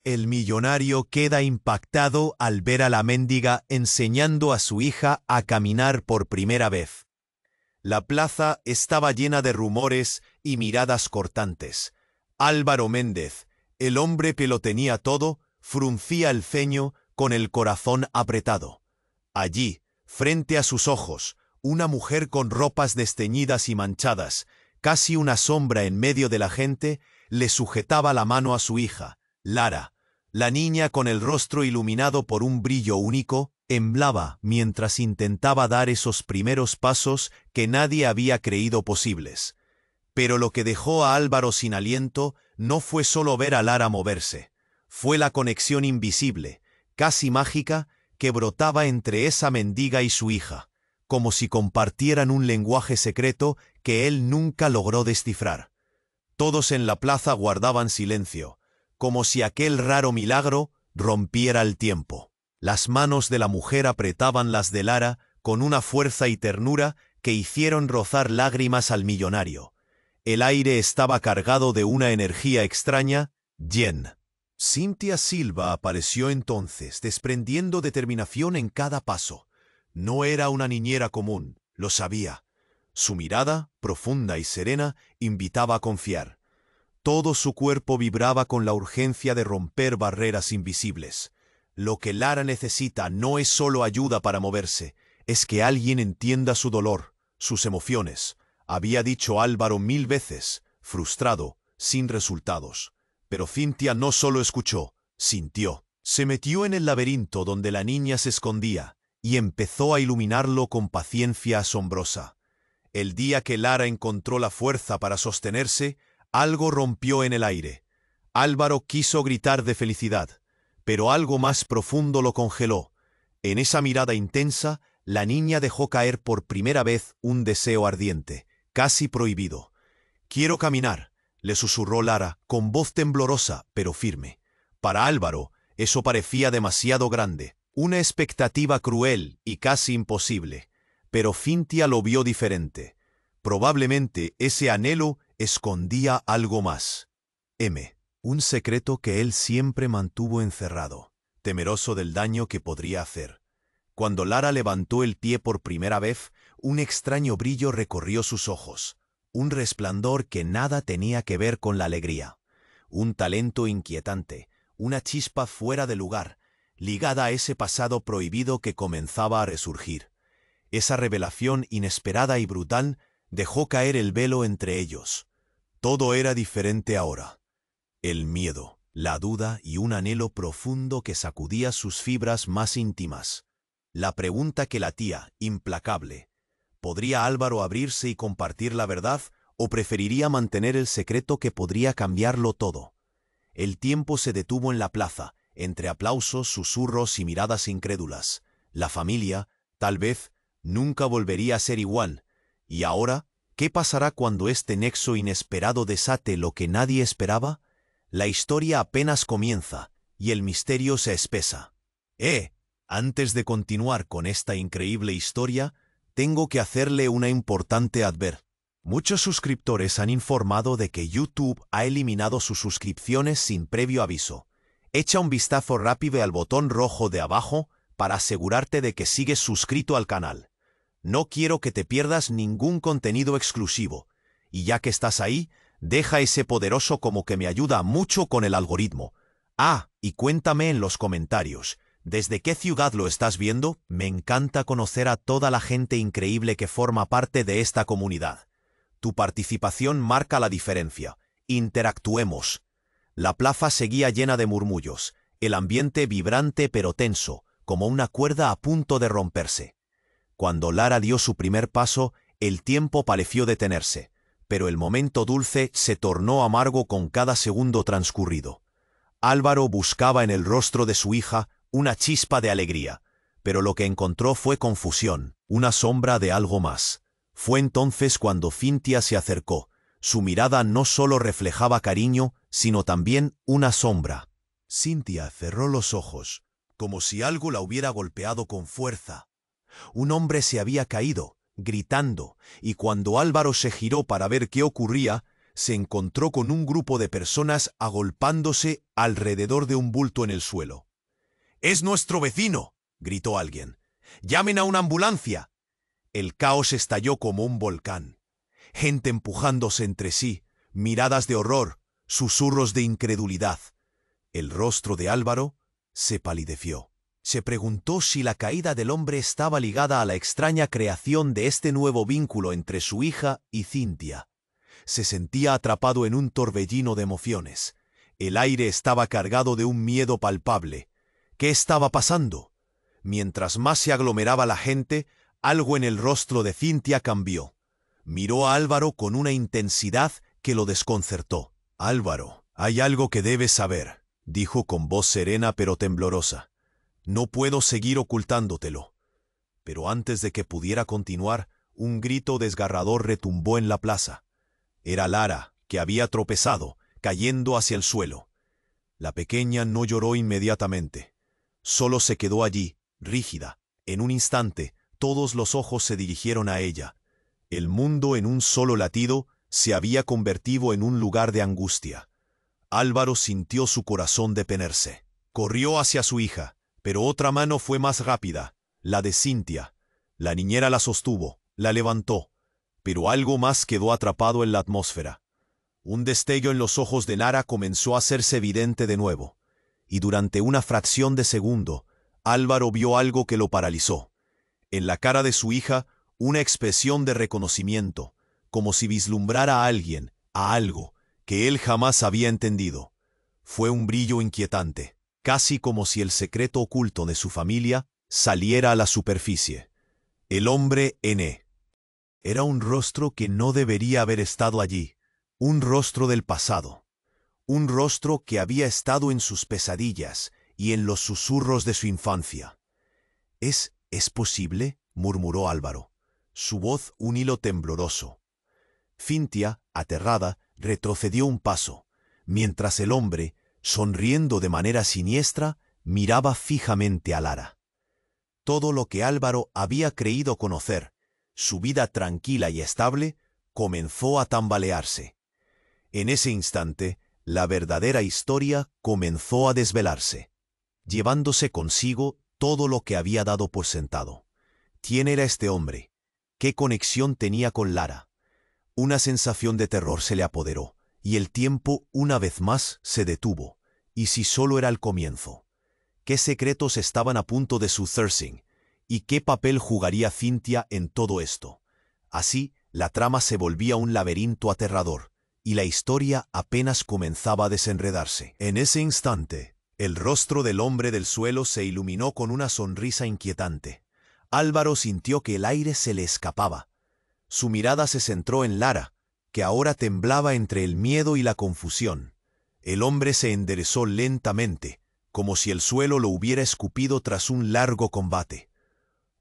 El millonario queda impactado al ver a la mendiga enseñando a su hija a caminar por primera vez. La plaza estaba llena de rumores y miradas cortantes. Álvaro Méndez, el hombre que lo tenía todo, fruncía el ceño con el corazón apretado. Allí, frente a sus ojos, una mujer con ropas desteñidas y manchadas, casi una sombra en medio de la gente, le sujetaba la mano a su hija, Lara. La niña, con el rostro iluminado por un brillo único, temblaba mientras intentaba dar esos primeros pasos que nadie había creído posibles. Pero lo que dejó a Álvaro sin aliento no fue solo ver a Lara moverse. Fue la conexión invisible, casi mágica, que brotaba entre esa mendiga y su hija, como si compartieran un lenguaje secreto que él nunca logró descifrar. Todos en la plaza guardaban silencio, como si aquel raro milagro rompiera el tiempo. Las manos de la mujer apretaban las de Lara con una fuerza y ternura que hicieron rozar lágrimas al millonario. El aire estaba cargado de una energía extraña, yen. Cynthia Silva apareció entonces, desprendiendo determinación en cada paso. No era una niñera común, lo sabía. Su mirada, profunda y serena, invitaba a confiar. Todo su cuerpo vibraba con la urgencia de romper barreras invisibles. Lo que Lara necesita no es solo ayuda para moverse, es que alguien entienda su dolor, sus emociones. Había dicho Álvaro 1000 veces, frustrado, sin resultados. Pero Cynthia no solo escuchó, sintió. Se metió en el laberinto donde la niña se escondía y empezó a iluminarlo con paciencia asombrosa. El día que Lara encontró la fuerza para sostenerse, algo rompió en el aire. Álvaro quiso gritar de felicidad, pero algo más profundo lo congeló. En esa mirada intensa, la niña dejó caer por primera vez un deseo ardiente, casi prohibido. «Quiero caminar», le susurró Lara, con voz temblorosa, pero firme. Para Álvaro, eso parecía demasiado grande, una expectativa cruel y casi imposible. Pero Cynthia lo vio diferente. Probablemente ese anhelo escondía algo más. Un secreto que él siempre mantuvo encerrado, temeroso del daño que podría hacer. Cuando Lara levantó el pie por primera vez, un extraño brillo recorrió sus ojos, un resplandor que nada tenía que ver con la alegría. Un talento inquietante, una chispa fuera de lugar, ligada a ese pasado prohibido que comenzaba a resurgir. Esa revelación inesperada y brutal dejó caer el velo entre ellos. Todo era diferente ahora. El miedo, la duda y un anhelo profundo que sacudía sus fibras más íntimas. La pregunta que latía, implacable. ¿Podría Álvaro abrirse y compartir la verdad, o preferiría mantener el secreto que podría cambiarlo todo? El tiempo se detuvo en la plaza, entre aplausos, susurros y miradas incrédulas. La familia, tal vez, nunca volvería a ser igual. Y ahora, ¿qué pasará cuando este nexo inesperado desate lo que nadie esperaba? La historia apenas comienza, y el misterio se espesa. Antes de continuar con esta increíble historia, tengo que hacerle una importante advertencia. Muchos suscriptores han informado de que YouTube ha eliminado sus suscripciones sin previo aviso. Echa un vistazo rápido al botón rojo de abajo para asegurarte de que sigues suscrito al canal. No quiero que te pierdas ningún contenido exclusivo. Y ya que estás ahí, deja ese poderoso como que me ayuda mucho con el algoritmo. Y cuéntame en los comentarios, ¿desde qué ciudad lo estás viendo? Me encanta conocer a toda la gente increíble que forma parte de esta comunidad. Tu participación marca la diferencia. Interactuemos. La plaza seguía llena de murmullos, el ambiente vibrante pero tenso, como una cuerda a punto de romperse. Cuando Lara dio su primer paso, el tiempo pareció detenerse, pero el momento dulce se tornó amargo con cada segundo transcurrido. Álvaro buscaba en el rostro de su hija una chispa de alegría, pero lo que encontró fue confusión, una sombra de algo más. Fue entonces cuando Cynthia se acercó. Su mirada no solo reflejaba cariño, sino también una sombra. Cynthia cerró los ojos, como si algo la hubiera golpeado con fuerza. Un hombre se había caído, gritando, y cuando Álvaro se giró para ver qué ocurría, se encontró con un grupo de personas agolpándose alrededor de un bulto en el suelo. «¡Es nuestro vecino!», gritó alguien. «¡Llamen a una ambulancia!». El caos estalló como un volcán. Gente empujándose entre sí, miradas de horror, susurros de incredulidad. El rostro de Álvaro se palideció. Se preguntó si la caída del hombre estaba ligada a la extraña creación de este nuevo vínculo entre su hija y Cintia. Se sentía atrapado en un torbellino de emociones. El aire estaba cargado de un miedo palpable. ¿Qué estaba pasando? Mientras más se aglomeraba la gente, algo en el rostro de Cintia cambió. Miró a Álvaro con una intensidad que lo desconcertó. «Álvaro, hay algo que debes saber», dijo con voz serena pero temblorosa. «No puedo seguir ocultándotelo». Pero antes de que pudiera continuar, un grito desgarrador retumbó en la plaza. Era Lara, que había tropezado, cayendo hacia el suelo. La pequeña no lloró inmediatamente. Solo se quedó allí, rígida. En un instante, todos los ojos se dirigieron a ella. El mundo en un solo latido se había convertido en un lugar de angustia. Álvaro sintió su corazón detenerse. Corrió hacia su hija, pero otra mano fue más rápida, la de Cintia. La niñera la sostuvo, la levantó, pero algo más quedó atrapado en la atmósfera. Un destello en los ojos de Lara comenzó a hacerse evidente de nuevo, y durante una fracción de segundo, Álvaro vio algo que lo paralizó. En la cara de su hija, una expresión de reconocimiento, como si vislumbrara a alguien, a algo, que él jamás había entendido. Fue un brillo inquietante, casi como si el secreto oculto de su familia saliera a la superficie. El hombre N. Era un rostro que no debería haber estado allí, un rostro del pasado, un rostro que había estado en sus pesadillas y en los susurros de su infancia. ¿Es posible?», murmuró Álvaro, su voz un hilo tembloroso. Cintia, aterrada, retrocedió un paso, mientras el hombre, sonriendo de manera siniestra, miraba fijamente a Lara. Todo lo que Álvaro había creído conocer, su vida tranquila y estable, comenzó a tambalearse. En ese instante, la verdadera historia comenzó a desvelarse, llevándose consigo todo lo que había dado por sentado. ¿Quién era este hombre? ¿Qué conexión tenía con Lara? Una sensación de terror se le apoderó, y el tiempo una vez más se detuvo. ¿Y si solo era el comienzo? ¿Qué secretos estaban a punto de sucederse? ¿Y qué papel jugaría Cintia en todo esto? Así, la trama se volvía un laberinto aterrador, y la historia apenas comenzaba a desenredarse. En ese instante, el rostro del hombre del suelo se iluminó con una sonrisa inquietante. Álvaro sintió que el aire se le escapaba. Su mirada se centró en Lara, que ahora temblaba entre el miedo y la confusión. El hombre se enderezó lentamente, como si el suelo lo hubiera escupido tras un largo combate.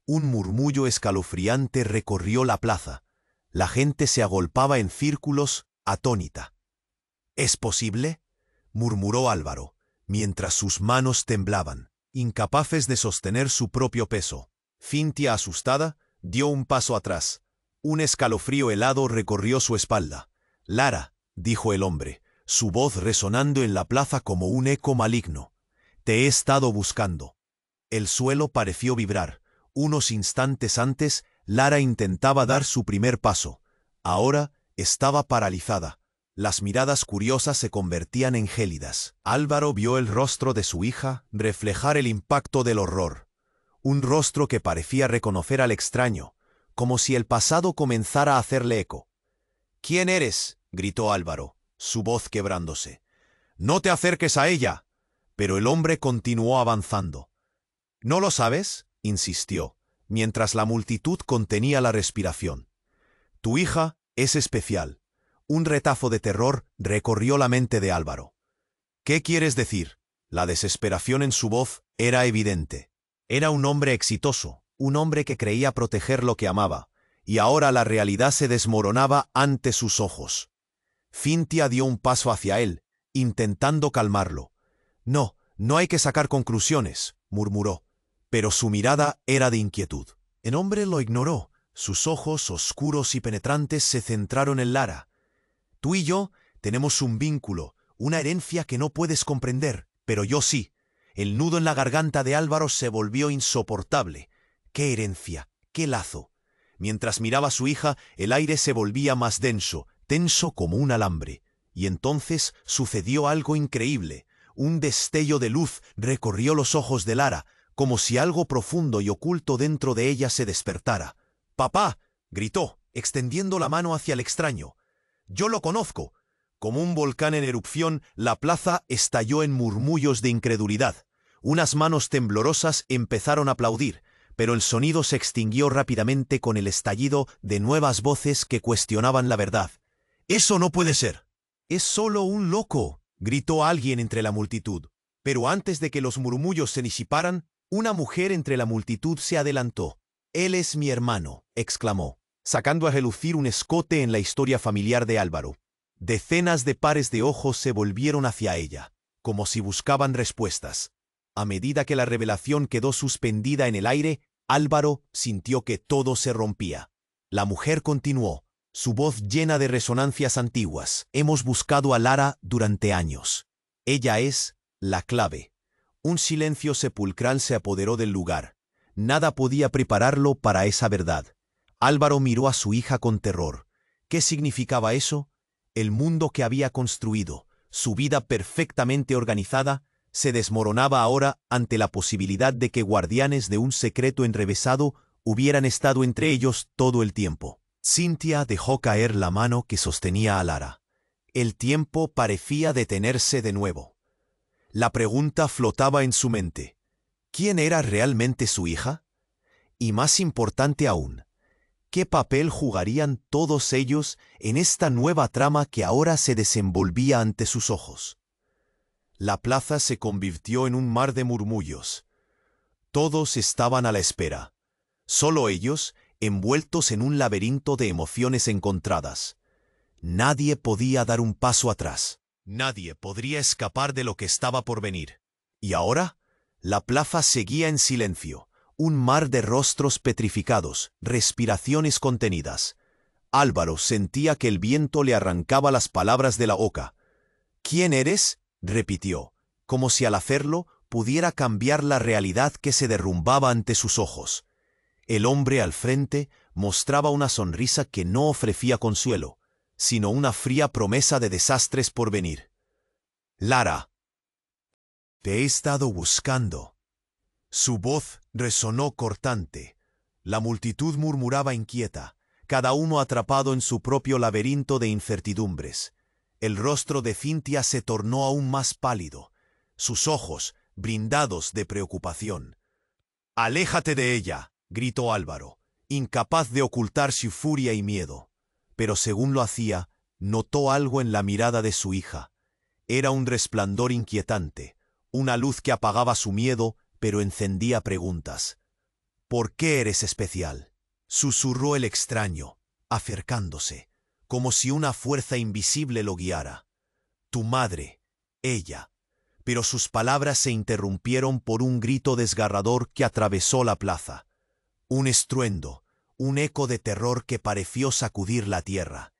Un murmullo escalofriante recorrió la plaza. La gente se agolpaba en círculos, atónita. «¿Es posible?», murmuró Álvaro, mientras sus manos temblaban, incapaces de sostener su propio peso. Cintia, asustada, dio un paso atrás. Un escalofrío helado recorrió su espalda. «Lara», dijo el hombre, su voz resonando en la plaza como un eco maligno. «Te he estado buscando». El suelo pareció vibrar. Unos instantes antes, Lara intentaba dar su primer paso. Ahora estaba paralizada. Las miradas curiosas se convertían en gélidas. Álvaro vio el rostro de su hija reflejar el impacto del horror. Un rostro que parecía reconocer al extraño, como si el pasado comenzara a hacerle eco. «¿Quién eres?», gritó Álvaro, su voz quebrándose. «No te acerques a ella». Pero el hombre continuó avanzando. «¿No lo sabes?», insistió, mientras la multitud contenía la respiración. «Tu hija es especial». Un retazo de terror recorrió la mente de Álvaro. «¿Qué quieres decir?». La desesperación en su voz era evidente. Era un hombre exitoso, un hombre que creía proteger lo que amaba, y ahora la realidad se desmoronaba ante sus ojos. Cintia dio un paso hacia él, intentando calmarlo. «No, no hay que sacar conclusiones», murmuró, pero su mirada era de inquietud. El hombre lo ignoró. Sus ojos, oscuros y penetrantes, se centraron en Lara. Tú y yo tenemos un vínculo, una herencia que no puedes comprender, pero yo sí. El nudo en la garganta de Álvaro se volvió insoportable. ¡Qué herencia! ¡Qué lazo! Mientras miraba a su hija, el aire se volvía más denso, tenso como un alambre. Y entonces sucedió algo increíble. Un destello de luz recorrió los ojos de Lara, como si algo profundo y oculto dentro de ella se despertara. «¡Papá!», gritó, extendiendo la mano hacia el extraño. «¡Yo lo conozco!». Como un volcán en erupción, la plaza estalló en murmullos de incredulidad. Unas manos temblorosas empezaron a aplaudir, pero el sonido se extinguió rápidamente con el estallido de nuevas voces que cuestionaban la verdad. «¡Eso no puede ser!». «Es solo un loco», gritó alguien entre la multitud. Pero antes de que los murmullos se disiparan, una mujer entre la multitud se adelantó. «Él es mi hermano», exclamó, sacando a relucir un escote en la historia familiar de Álvaro. Decenas de pares de ojos se volvieron hacia ella, como si buscaban respuestas. A medida que la revelación quedó suspendida en el aire, Álvaro sintió que todo se rompía. La mujer continuó, su voz llena de resonancias antiguas. «Hemos buscado a Lara durante años. Ella es la clave». Un silencio sepulcral se apoderó del lugar. Nada podía prepararlo para esa verdad. Álvaro miró a su hija con terror. ¿Qué significaba eso? El mundo que había construido, su vida perfectamente organizada, se desmoronaba ahora ante la posibilidad de que guardianes de un secreto enrevesado hubieran estado entre ellos todo el tiempo. Cynthia dejó caer la mano que sostenía a Lara. El tiempo parecía detenerse de nuevo. La pregunta flotaba en su mente. ¿Quién era realmente su hija? Y más importante aún, ¿qué papel jugarían todos ellos en esta nueva trama que ahora se desenvolvía ante sus ojos? La plaza se convirtió en un mar de murmullos. Todos estaban a la espera. Solo ellos, envueltos en un laberinto de emociones encontradas. Nadie podía dar un paso atrás. Nadie podría escapar de lo que estaba por venir. Y ahora, la plaza seguía en silencio. Un mar de rostros petrificados, respiraciones contenidas. Álvaro sentía que el viento le arrancaba las palabras de la boca. «¿Quién eres?», repitió, como si al hacerlo pudiera cambiar la realidad que se derrumbaba ante sus ojos. El hombre al frente mostraba una sonrisa que no ofrecía consuelo, sino una fría promesa de desastres por venir. «Lara, te he estado buscando». Su voz resonó cortante. La multitud murmuraba inquieta, cada uno atrapado en su propio laberinto de incertidumbres. El rostro de Cynthia se tornó aún más pálido, sus ojos brindados de preocupación. «¡Aléjate de ella!», gritó Álvaro, incapaz de ocultar su furia y miedo. Pero según lo hacía, notó algo en la mirada de su hija. Era un resplandor inquietante, una luz que apagaba su miedo, pero encendía preguntas. «¿Por qué eres especial?», susurró el extraño, acercándose, como si una fuerza invisible lo guiara. «Tu madre, ella». Pero sus palabras se interrumpieron por un grito desgarrador que atravesó la plaza. Un estruendo, un eco de terror que pareció sacudir la tierra.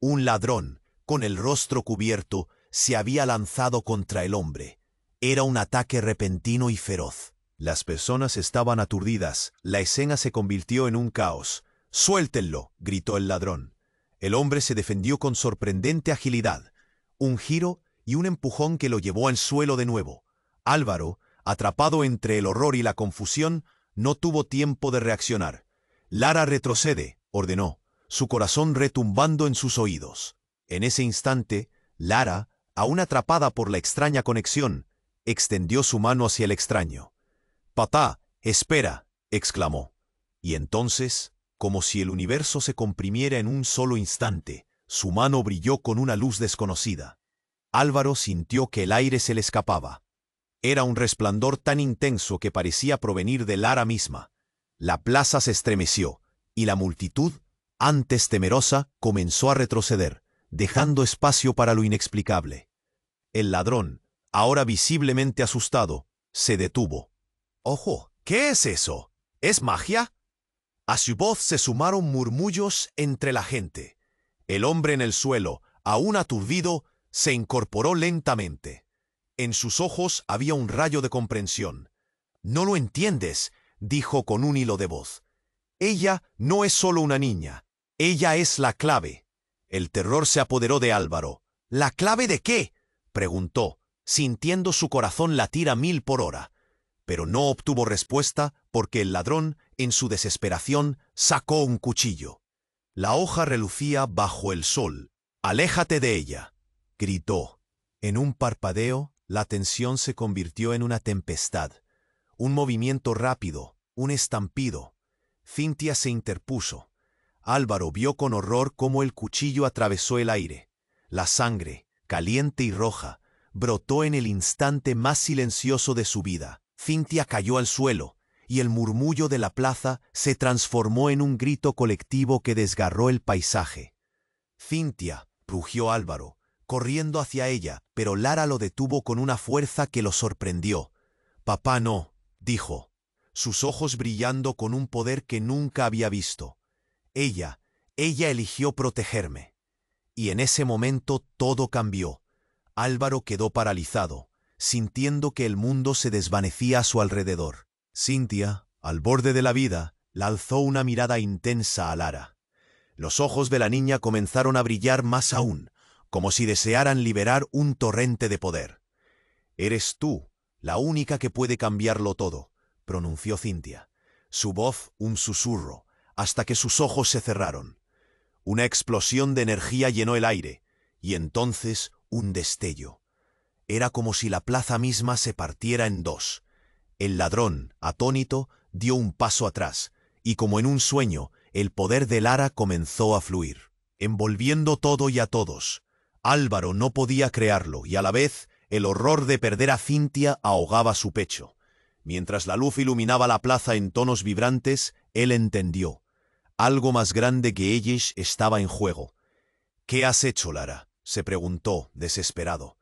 Un ladrón, con el rostro cubierto, se había lanzado contra el hombre. Era un ataque repentino y feroz. Las personas estaban aturdidas. La escena se convirtió en un caos. «¡Suéltenlo!», gritó el ladrón. El hombre se defendió con sorprendente agilidad. Un giro y un empujón que lo llevó al suelo de nuevo. Álvaro, atrapado entre el horror y la confusión, no tuvo tiempo de reaccionar. «Lara, retrocede», ordenó, su corazón retumbando en sus oídos. En ese instante, Lara, aún atrapada por la extraña conexión, extendió su mano hacia el extraño. «Papá, espera», exclamó. Y entonces, como si el universo se comprimiera en un solo instante, su mano brilló con una luz desconocida. Álvaro sintió que el aire se le escapaba. Era un resplandor tan intenso que parecía provenir de Lara misma. La plaza se estremeció, y la multitud, antes temerosa, comenzó a retroceder, dejando espacio para lo inexplicable. El ladrón, ahora visiblemente asustado, se detuvo. «¡Ojo! ¿Qué es eso? ¿Es magia?». A su voz se sumaron murmullos entre la gente. El hombre en el suelo, Aún aturdido, se incorporó lentamente. En sus ojos había un rayo de comprensión. «No lo entiendes», dijo con un hilo de voz. «Ella no es solo una niña. Ella es la clave». El terror se apoderó de Álvaro. «¿La clave de qué?», preguntó, sintiendo su corazón latir a 1000 por hora. Pero no obtuvo respuesta porque el ladrón, en su desesperación, sacó un cuchillo. La hoja relucía bajo el sol. «Aléjate de ella», gritó. En un parpadeo, la tensión se convirtió en una tempestad. Un movimiento rápido, un estampido. Cintia se interpuso. Álvaro vio con horror cómo el cuchillo atravesó el aire. La sangre, caliente y roja, brotó en el instante más silencioso de su vida. Cintia cayó al suelo, y el murmullo de la plaza se transformó en un grito colectivo que desgarró el paisaje. «Cintia», rugió Álvaro, corriendo hacia ella, pero Lara lo detuvo con una fuerza que lo sorprendió. «Papá no», dijo, sus ojos brillando con un poder que nunca había visto. Ella eligió protegerme». Y en ese momento todo cambió. Álvaro quedó paralizado, sintiendo que el mundo se desvanecía a su alrededor. Cintia, al borde de la vida, lanzó una mirada intensa a Lara. Los ojos de la niña comenzaron a brillar más aún, como si desearan liberar un torrente de poder. «Eres tú, la única que puede cambiarlo todo», pronunció Cintia. Su voz un susurro, hasta que sus ojos se cerraron. Una explosión de energía llenó el aire, y entonces un destello. Era como si la plaza misma se partiera en dos. El ladrón, atónito, dio un paso atrás, y como en un sueño, el poder de Lara comenzó a fluir, envolviendo todo y a todos. Álvaro no podía creerlo, y a la vez el horror de perder a Cintia ahogaba su pecho. Mientras la luz iluminaba la plaza en tonos vibrantes, él entendió. Algo más grande que ellos estaba en juego. «¿Qué has hecho, Lara?», se preguntó, desesperado.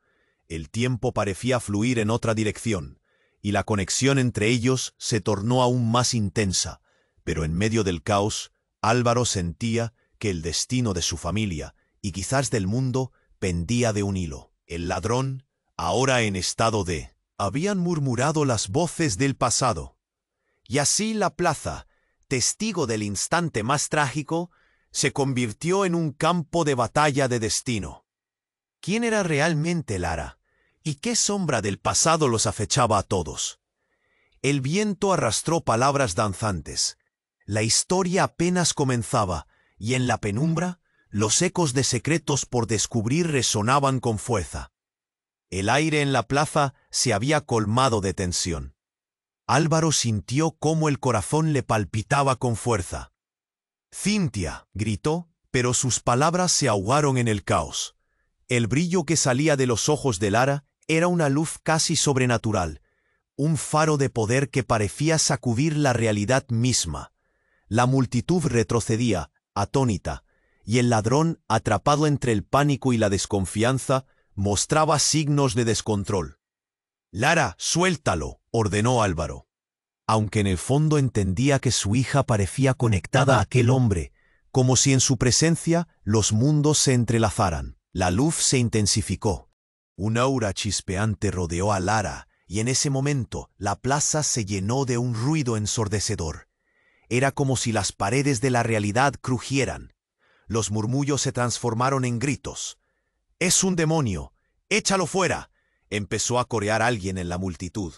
El tiempo parecía fluir en otra dirección, y la conexión entre ellos se tornó aún más intensa, pero en medio del caos, Álvaro sentía que el destino de su familia, y quizás del mundo, pendía de un hilo. El ladrón, ahora en estado de... Habían murmurado las voces del pasado. Y así la plaza, testigo del instante más trágico, se convirtió en un campo de batalla de destino. ¿Quién era realmente Lara? ¿Y qué sombra del pasado los acechaba a todos? El viento arrastró palabras danzantes. La historia apenas comenzaba, y en la penumbra, los ecos de secretos por descubrir resonaban con fuerza. El aire en la plaza se había colmado de tensión. Álvaro sintió cómo el corazón le palpitaba con fuerza. «Cintia», gritó, pero sus palabras se ahogaron en el caos. El brillo que salía de los ojos de Lara era una luz casi sobrenatural, un faro de poder que parecía sacudir la realidad misma. La multitud retrocedía, atónita, y el ladrón, atrapado entre el pánico y la desconfianza, mostraba signos de descontrol. «Lara, suéltalo», ordenó Álvaro. Aunque en el fondo entendía que su hija parecía conectada a aquel hombre, como si en su presencia los mundos se entrelazaran. La luz se intensificó. Un aura chispeante rodeó a Lara, y en ese momento la plaza se llenó de un ruido ensordecedor. Era como si las paredes de la realidad crujieran. Los murmullos se transformaron en gritos. «¡Es un demonio! ¡Échalo fuera!», empezó a corear alguien en la multitud,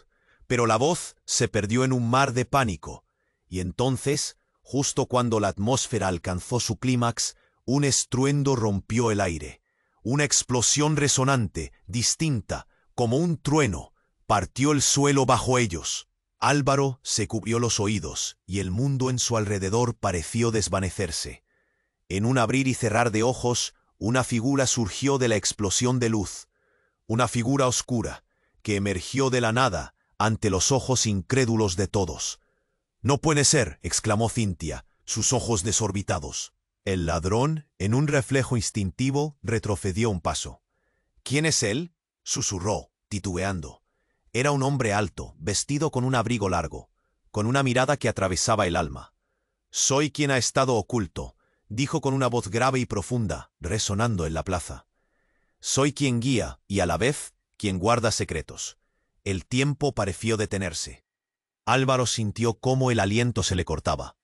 pero la voz se perdió en un mar de pánico, y entonces, justo cuando la atmósfera alcanzó su clímax, un estruendo rompió el aire. Una explosión resonante, distinta, como un trueno, partió el suelo bajo ellos. Álvaro se cubrió los oídos, y el mundo en su alrededor pareció desvanecerse. En un abrir y cerrar de ojos, una figura surgió de la explosión de luz. Una figura oscura, que emergió de la nada ante los ojos incrédulos de todos. «No puede ser», exclamó Cintia, sus ojos desorbitados. El ladrón, en un reflejo instintivo, retrocedió un paso. «¿Quién es él?», susurró, titubeando. Era un hombre alto, vestido con un abrigo largo, con una mirada que atravesaba el alma. «Soy quien ha estado oculto», dijo con una voz grave y profunda, resonando en la plaza. Soy quien guía y a la vez quien guarda secretos. El tiempo pareció detenerse. Álvaro sintió cómo el aliento se le cortaba.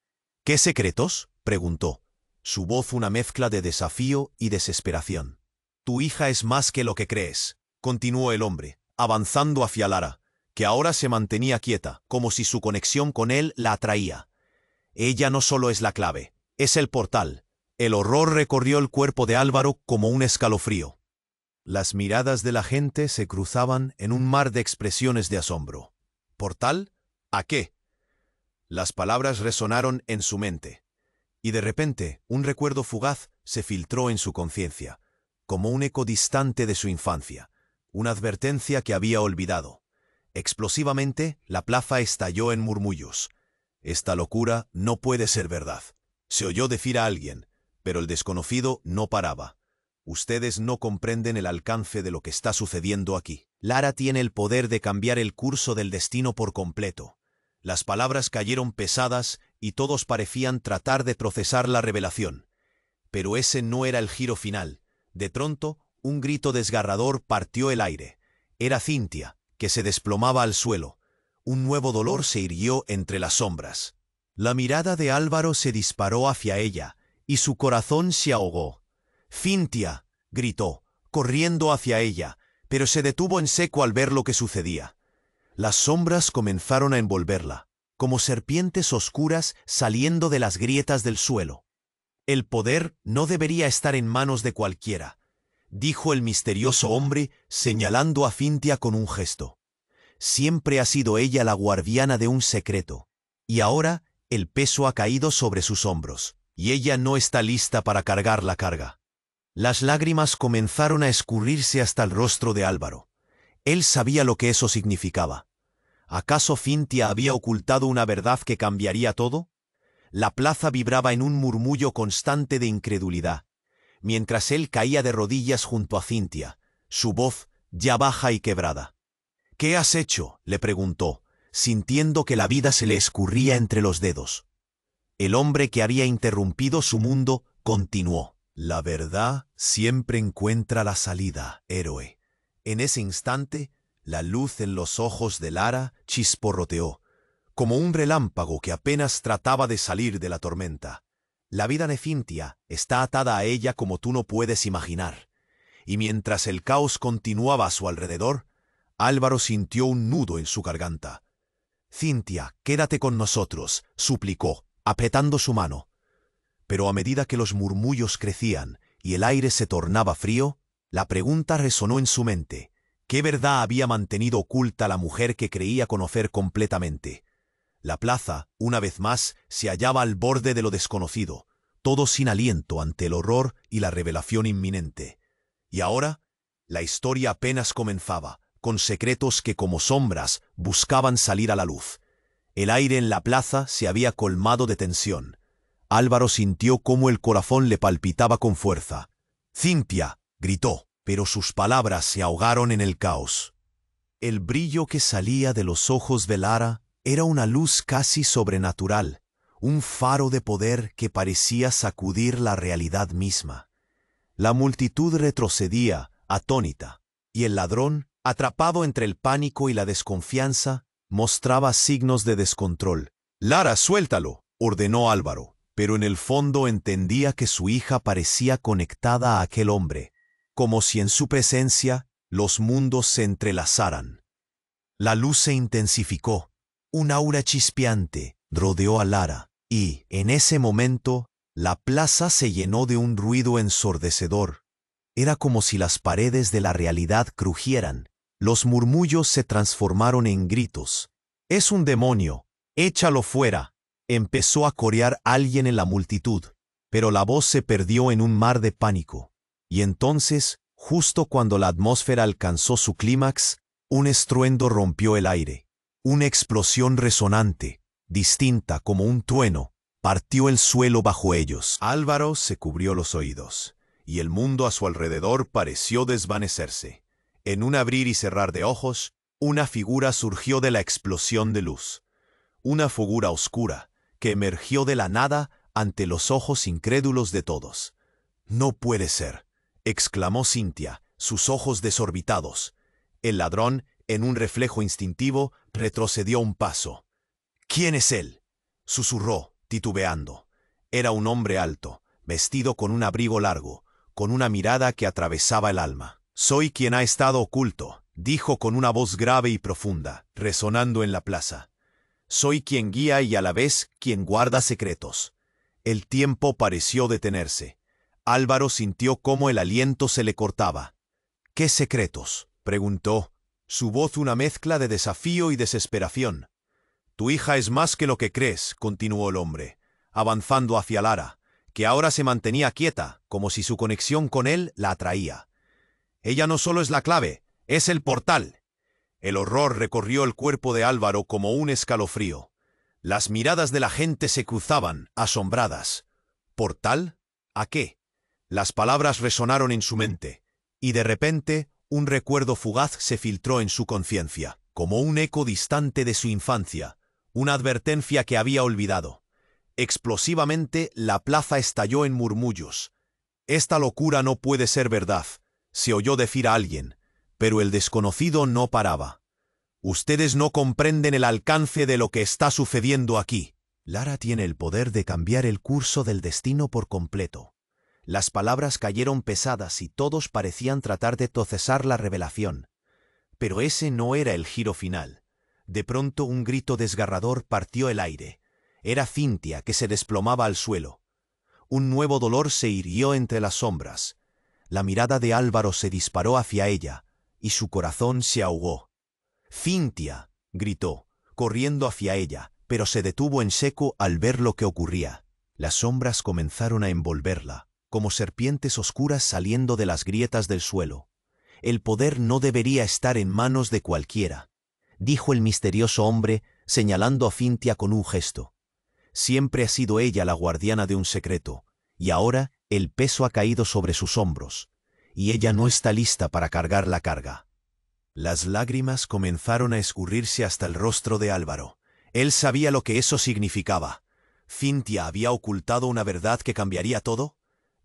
¿Qué secretos?, preguntó. Su voz una mezcla de desafío y desesperación. Tu hija es más que lo que crees, continuó el hombre, avanzando hacia Lara, que ahora se mantenía quieta, como si su conexión con él la atraía. Ella no solo es la clave, es el portal. El horror recorrió el cuerpo de Álvaro como un escalofrío. Las miradas de la gente se cruzaban en un mar de expresiones de asombro. ¿Portal? ¿A qué? Las palabras resonaron en su mente. Y de repente, un recuerdo fugaz se filtró en su conciencia, como un eco distante de su infancia, una advertencia que había olvidado. Explosivamente, la plaza estalló en murmullos. Esta locura no puede ser verdad. Se oyó decir a alguien, pero el desconocido no paraba. Ustedes no comprenden el alcance de lo que está sucediendo aquí. Lara tiene el poder de cambiar el curso del destino por completo. Las palabras cayeron pesadas y todos parecían tratar de procesar la revelación. Pero ese no era el giro final. De pronto, un grito desgarrador partió el aire. Era Cintia, que se desplomaba al suelo. Un nuevo dolor se irguió entre las sombras. La mirada de Álvaro se disparó hacia ella, y su corazón se ahogó. «¡Cintia!», gritó, corriendo hacia ella, pero se detuvo en seco al ver lo que sucedía. Las sombras comenzaron a envolverla, como serpientes oscuras saliendo de las grietas del suelo. «El poder no debería estar en manos de cualquiera», dijo el misterioso hombre, señalando a Cintia con un gesto. Siempre ha sido ella la guardiana de un secreto, y ahora el peso ha caído sobre sus hombros, y ella no está lista para cargar la carga. Las lágrimas comenzaron a escurrirse hasta el rostro de Álvaro. Él sabía lo que eso significaba. ¿Acaso Cintia había ocultado una verdad que cambiaría todo? La plaza vibraba en un murmullo constante de incredulidad, mientras él caía de rodillas junto a Cintia, su voz ya baja y quebrada. «¿Qué has hecho?», le preguntó, sintiendo que la vida se le escurría entre los dedos. El hombre que había interrumpido su mundo continuó. «La verdad siempre encuentra la salida, héroe». En ese instante, la luz en los ojos de Lara chisporroteó, como un relámpago que apenas trataba de salir de la tormenta. La vida de Cintia está atada a ella como tú no puedes imaginar. Y mientras el caos continuaba a su alrededor, Álvaro sintió un nudo en su garganta. «Cintia, quédate con nosotros», suplicó, apretando su mano. Pero a medida que los murmullos crecían y el aire se tornaba frío, la pregunta resonó en su mente. ¿Qué verdad había mantenido oculta la mujer que creía conocer completamente? La plaza, una vez más, se hallaba al borde de lo desconocido, todo sin aliento ante el horror y la revelación inminente. Y ahora, la historia apenas comenzaba, con secretos que como sombras buscaban salir a la luz. El aire en la plaza se había colmado de tensión. Álvaro sintió cómo el corazón le palpitaba con fuerza. «¡Cintia!», gritó, pero sus palabras se ahogaron en el caos. El brillo que salía de los ojos de Lara era una luz casi sobrenatural, un faro de poder que parecía sacudir la realidad misma. La multitud retrocedía, atónita, y el ladrón, atrapado entre el pánico y la desconfianza, mostraba signos de descontrol. «Lara, suéltalo», ordenó Álvaro, pero en el fondo entendía que su hija parecía conectada a aquel hombre, como si en su presencia los mundos se entrelazaran. La luz se intensificó, un aura chispeante rodeó a Lara, y, en ese momento, la plaza se llenó de un ruido ensordecedor. Era como si las paredes de la realidad crujieran. Los murmullos se transformaron en gritos. «¡Es un demonio! ¡Échalo fuera!», empezó a corear alguien en la multitud, pero la voz se perdió en un mar de pánico. Y entonces, justo cuando la atmósfera alcanzó su clímax, un estruendo rompió el aire. Una explosión resonante, distinta como un trueno, partió el suelo bajo ellos. Álvaro se cubrió los oídos, y el mundo a su alrededor pareció desvanecerse. En un abrir y cerrar de ojos, una figura surgió de la explosión de luz. Una figura oscura, que emergió de la nada ante los ojos incrédulos de todos. «No puede ser», exclamó Cintia, sus ojos desorbitados. El ladrón, en un reflejo instintivo, retrocedió un paso. —¿Quién es él? —susurró, titubeando. Era un hombre alto, vestido con un abrigo largo, con una mirada que atravesaba el alma. —Soy quien ha estado oculto —dijo con una voz grave y profunda, resonando en la plaza. Soy quien guía y a la vez quien guarda secretos. El tiempo pareció detenerse. Álvaro sintió cómo el aliento se le cortaba. —¿Qué secretos? —preguntó, su voz una mezcla de desafío y desesperación. Tu hija es más que lo que crees —continuó el hombre, avanzando hacia Lara, que ahora se mantenía quieta, como si su conexión con él la atraía. Ella no solo es la clave, es el portal. El horror recorrió el cuerpo de Álvaro como un escalofrío. Las miradas de la gente se cruzaban, asombradas. ¿Portal? ¿A qué? Las palabras resonaron en su mente, y de repente un recuerdo fugaz se filtró en su conciencia, como un eco distante de su infancia, una advertencia que había olvidado. Explosivamente la plaza estalló en murmullos. «Esta locura no puede ser verdad», se oyó decir a alguien, pero el desconocido no paraba. «Ustedes no comprenden el alcance de lo que está sucediendo aquí. Lara tiene el poder de cambiar el curso del destino por completo». Las palabras cayeron pesadas y todos parecían tratar de procesar la revelación. Pero ese no era el giro final. De pronto un grito desgarrador partió el aire. Era Cintia, que se desplomaba al suelo. Un nuevo dolor se irguió entre las sombras. La mirada de Álvaro se disparó hacia ella, y su corazón se ahogó. «¡Cintia!», gritó, corriendo hacia ella, pero se detuvo en seco al ver lo que ocurría. Las sombras comenzaron a envolverla, como serpientes oscuras saliendo de las grietas del suelo. «El poder no debería estar en manos de cualquiera», dijo el misterioso hombre, señalando a Cintia con un gesto. Siempre ha sido ella la guardiana de un secreto, y ahora el peso ha caído sobre sus hombros, y ella no está lista para cargar la carga. Las lágrimas comenzaron a escurrirse hasta el rostro de Álvaro. Él sabía lo que eso significaba. ¿Cintia había ocultado una verdad que cambiaría todo?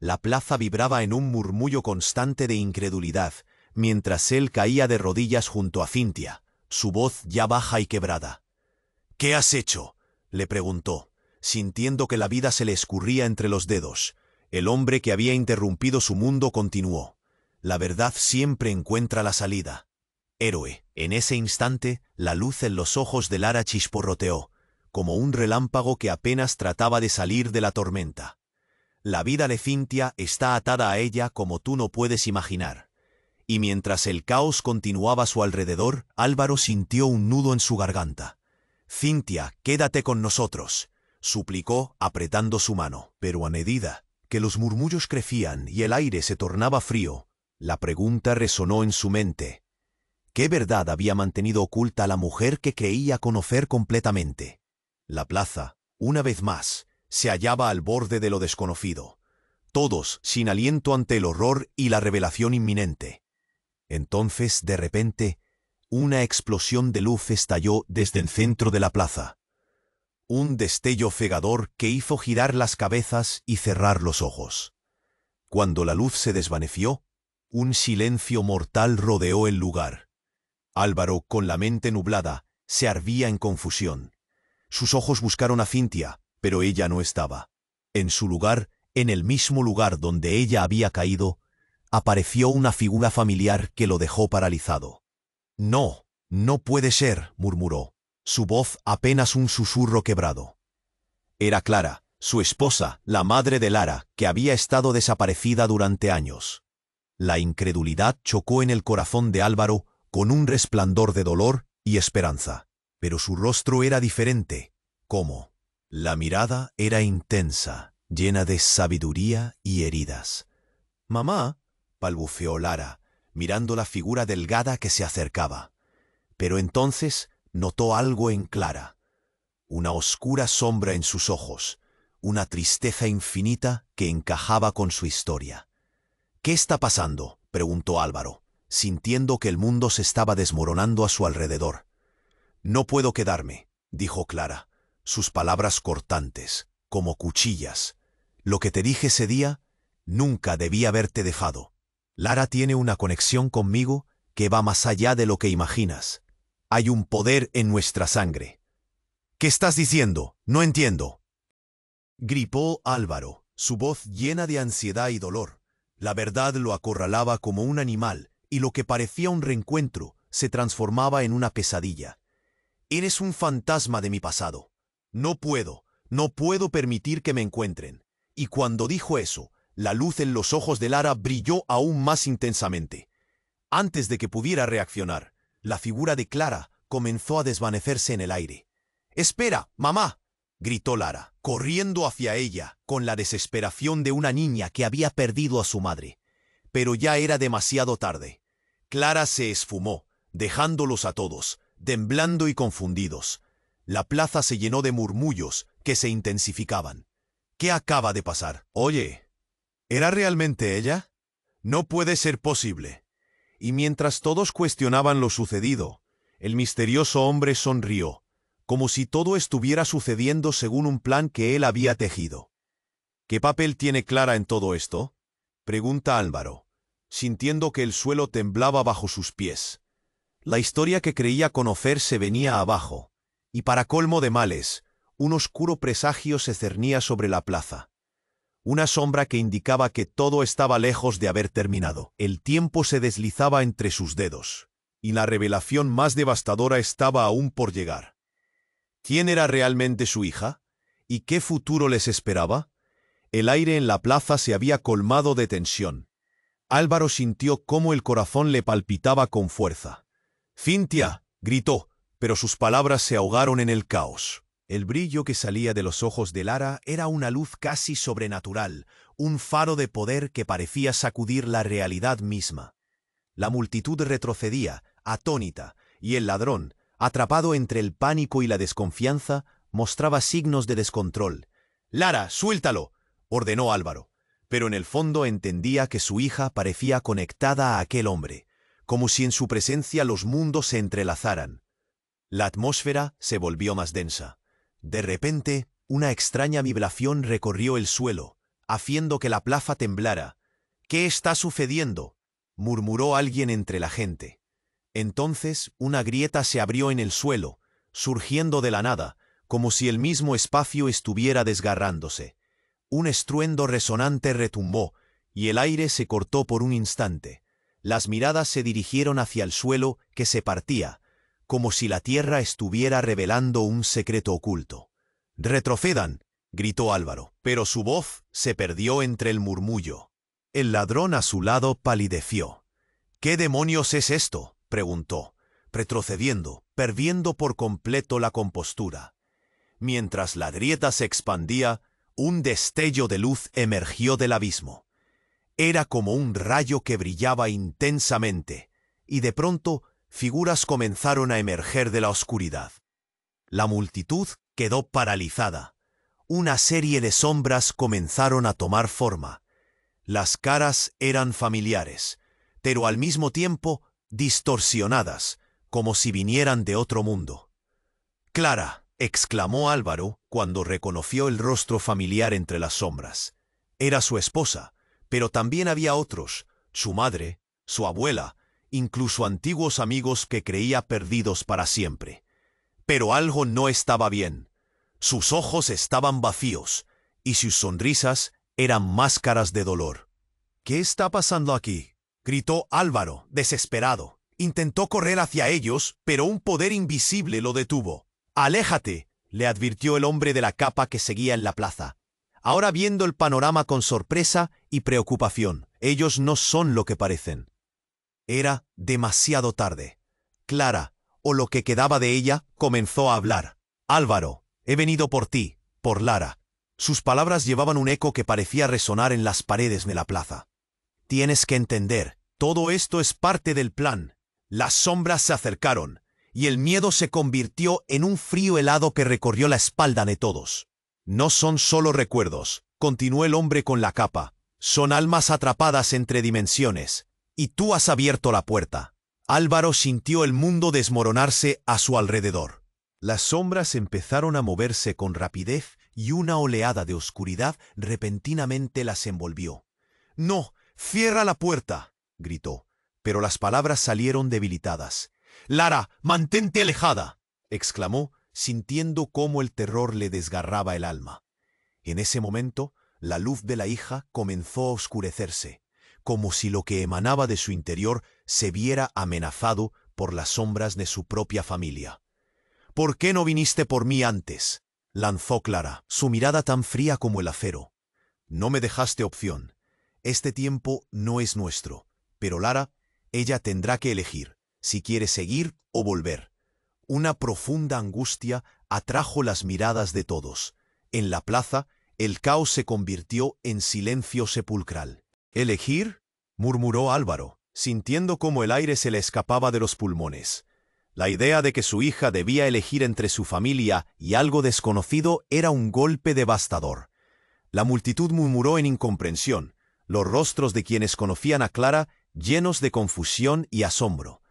La plaza vibraba en un murmullo constante de incredulidad, mientras él caía de rodillas junto a Cintia, su voz ya baja y quebrada. «¿Qué has hecho?», le preguntó, sintiendo que la vida se le escurría entre los dedos. El hombre que había interrumpido su mundo continuó. «La verdad siempre encuentra la salida». Héroe. En ese instante, la luz en los ojos de Lara chisporroteó, como un relámpago que apenas trataba de salir de la tormenta. La vida de Cintia está atada a ella como tú no puedes imaginar. Y mientras el caos continuaba a su alrededor, Álvaro sintió un nudo en su garganta. «Cintia, quédate con nosotros», suplicó apretando su mano. Pero a medida que los murmullos crecían y el aire se tornaba frío, la pregunta resonó en su mente. ¿Qué verdad había mantenido oculta a la mujer que creía conocer completamente? La plaza, una vez más, se hallaba al borde de lo desconocido, todos sin aliento ante el horror y la revelación inminente. Entonces, de repente, una explosión de luz estalló desde el centro de la plaza. Un destello cegador que hizo girar las cabezas y cerrar los ojos. Cuando la luz se desvaneció, un silencio mortal rodeó el lugar. Álvaro, con la mente nublada, se ardía en confusión. Sus ojos buscaron a Cintia, pero ella no estaba. En su lugar, en el mismo lugar donde ella había caído, apareció una figura familiar que lo dejó paralizado. «No, no puede ser», murmuró, su voz apenas un susurro quebrado. Era Clara, su esposa, la madre de Lara, que había estado desaparecida durante años. La incredulidad chocó en el corazón de Álvaro con un resplandor de dolor y esperanza. Pero su rostro era diferente. ¿Cómo? La mirada era intensa, llena de sabiduría y heridas. «Mamá», balbuceó Lara, mirando la figura delgada que se acercaba. Pero entonces notó algo en Clara. Una oscura sombra en sus ojos, una tristeza infinita que encajaba con su historia. «¿Qué está pasando?», preguntó Álvaro, sintiendo que el mundo se estaba desmoronando a su alrededor. «No puedo quedarme», dijo Clara, sus palabras cortantes, como cuchillas. «Lo que te dije ese día, nunca debí haberte dejado». Lara tiene una conexión conmigo que va más allá de lo que imaginas. Hay un poder en nuestra sangre. ¿Qué estás diciendo? No entiendo. Gritó Álvaro, su voz llena de ansiedad y dolor. La verdad lo acorralaba como un animal, y lo que parecía un reencuentro se transformaba en una pesadilla. Eres un fantasma de mi pasado. No puedo permitir que me encuentren. Y cuando dijo eso, la luz en los ojos de Lara brilló aún más intensamente. Antes de que pudiera reaccionar, la figura de Clara comenzó a desvanecerse en el aire. «¡Espera, mamá!», gritó Lara, corriendo hacia ella con la desesperación de una niña que había perdido a su madre. Pero ya era demasiado tarde. Clara se esfumó, dejándolos a todos, temblando y confundidos. La plaza se llenó de murmullos que se intensificaban. ¿Qué acaba de pasar? Oye, ¿era realmente ella? No puede ser posible. Y mientras todos cuestionaban lo sucedido, el misterioso hombre sonrió, como si todo estuviera sucediendo según un plan que él había tejido. ¿Qué papel tiene Clara en todo esto?, pregunta Álvaro, sintiendo que el suelo temblaba bajo sus pies. La historia que creía conocer se venía abajo, y para colmo de males, un oscuro presagio se cernía sobre la plaza. Una sombra que indicaba que todo estaba lejos de haber terminado. El tiempo se deslizaba entre sus dedos, y la revelación más devastadora estaba aún por llegar. ¿Quién era realmente su hija? ¿Y qué futuro les esperaba? El aire en la plaza se había colmado de tensión. Álvaro sintió cómo el corazón le palpitaba con fuerza. «¡Cintia!», gritó, pero sus palabras se ahogaron en el caos. El brillo que salía de los ojos de Lara era una luz casi sobrenatural, un faro de poder que parecía sacudir la realidad misma. La multitud retrocedía, atónita, y el ladrón, atrapado entre el pánico y la desconfianza, mostraba signos de descontrol. «¡Lara, suéltalo!», ordenó Álvaro, pero en el fondo entendía que su hija parecía conectada a aquel hombre, como si en su presencia los mundos se entrelazaran. La atmósfera se volvió más densa. De repente, una extraña vibración recorrió el suelo, haciendo que la plaza temblara. «¿Qué está sucediendo?», murmuró alguien entre la gente. Entonces, una grieta se abrió en el suelo, surgiendo de la nada, como si el mismo espacio estuviera desgarrándose. Un estruendo resonante retumbó, y el aire se cortó por un instante. Las miradas se dirigieron hacia el suelo que se partía, como si la tierra estuviera revelando un secreto oculto. «¡Retrocedan!», gritó Álvaro, pero su voz se perdió entre el murmullo. El ladrón a su lado palideció. «¿Qué demonios es esto?», preguntó, retrocediendo, perdiendo por completo la compostura. Mientras la grieta se expandía, un destello de luz emergió del abismo. Era como un rayo que brillaba intensamente, y de pronto figuras comenzaron a emerger de la oscuridad. La multitud quedó paralizada. Una serie de sombras comenzaron a tomar forma. Las caras eran familiares, pero al mismo tiempo distorsionadas, como si vinieran de otro mundo. «¡Clara!», exclamó Álvaro cuando reconoció el rostro familiar entre las sombras. Era su esposa, pero también había otros, su madre, su abuela, incluso antiguos amigos que creía perdidos para siempre. Pero algo no estaba bien. Sus ojos estaban vacíos, y sus sonrisas eran máscaras de dolor. «¿Qué está pasando aquí?», gritó Álvaro, desesperado. Intentó correr hacia ellos, pero un poder invisible lo detuvo. «Aléjate», le advirtió el hombre de la capa que seguía en la plaza, ahora viendo el panorama con sorpresa y preocupación. «Ellos no son lo que parecen». Era demasiado tarde. Clara, o lo que quedaba de ella, comenzó a hablar. «Álvaro, he venido por ti, por Lara». Sus palabras llevaban un eco que parecía resonar en las paredes de la plaza. «Tienes que entender, todo esto es parte del plan». Las sombras se acercaron, y el miedo se convirtió en un frío helado que recorrió la espalda de todos. «No son solo recuerdos», continuó el hombre con la capa. «Son almas atrapadas entre dimensiones, y tú has abierto la puerta». Álvaro sintió el mundo desmoronarse a su alrededor. Las sombras empezaron a moverse con rapidez y una oleada de oscuridad repentinamente las envolvió. «¡No! ¡Cierra la puerta!», gritó, pero las palabras salieron debilitadas. «Lara, mantente alejada», exclamó, sintiendo cómo el terror le desgarraba el alma. En ese momento, la luz de la hija comenzó a oscurecerse, como si lo que emanaba de su interior se viera amenazado por las sombras de su propia familia. «¿Por qué no viniste por mí antes?», lanzó Clara, su mirada tan fría como el acero. «No me dejaste opción. Este tiempo no es nuestro, pero Lara, ella tendrá que elegir si quiere seguir o volver». Una profunda angustia atrajo las miradas de todos. En la plaza, el caos se convirtió en silencio sepulcral. «¿Elegir?», murmuró Álvaro, sintiendo cómo el aire se le escapaba de los pulmones. La idea de que su hija debía elegir entre su familia y algo desconocido era un golpe devastador. La multitud murmuró en incomprensión, los rostros de quienes conocían a Clara llenos de confusión y asombro.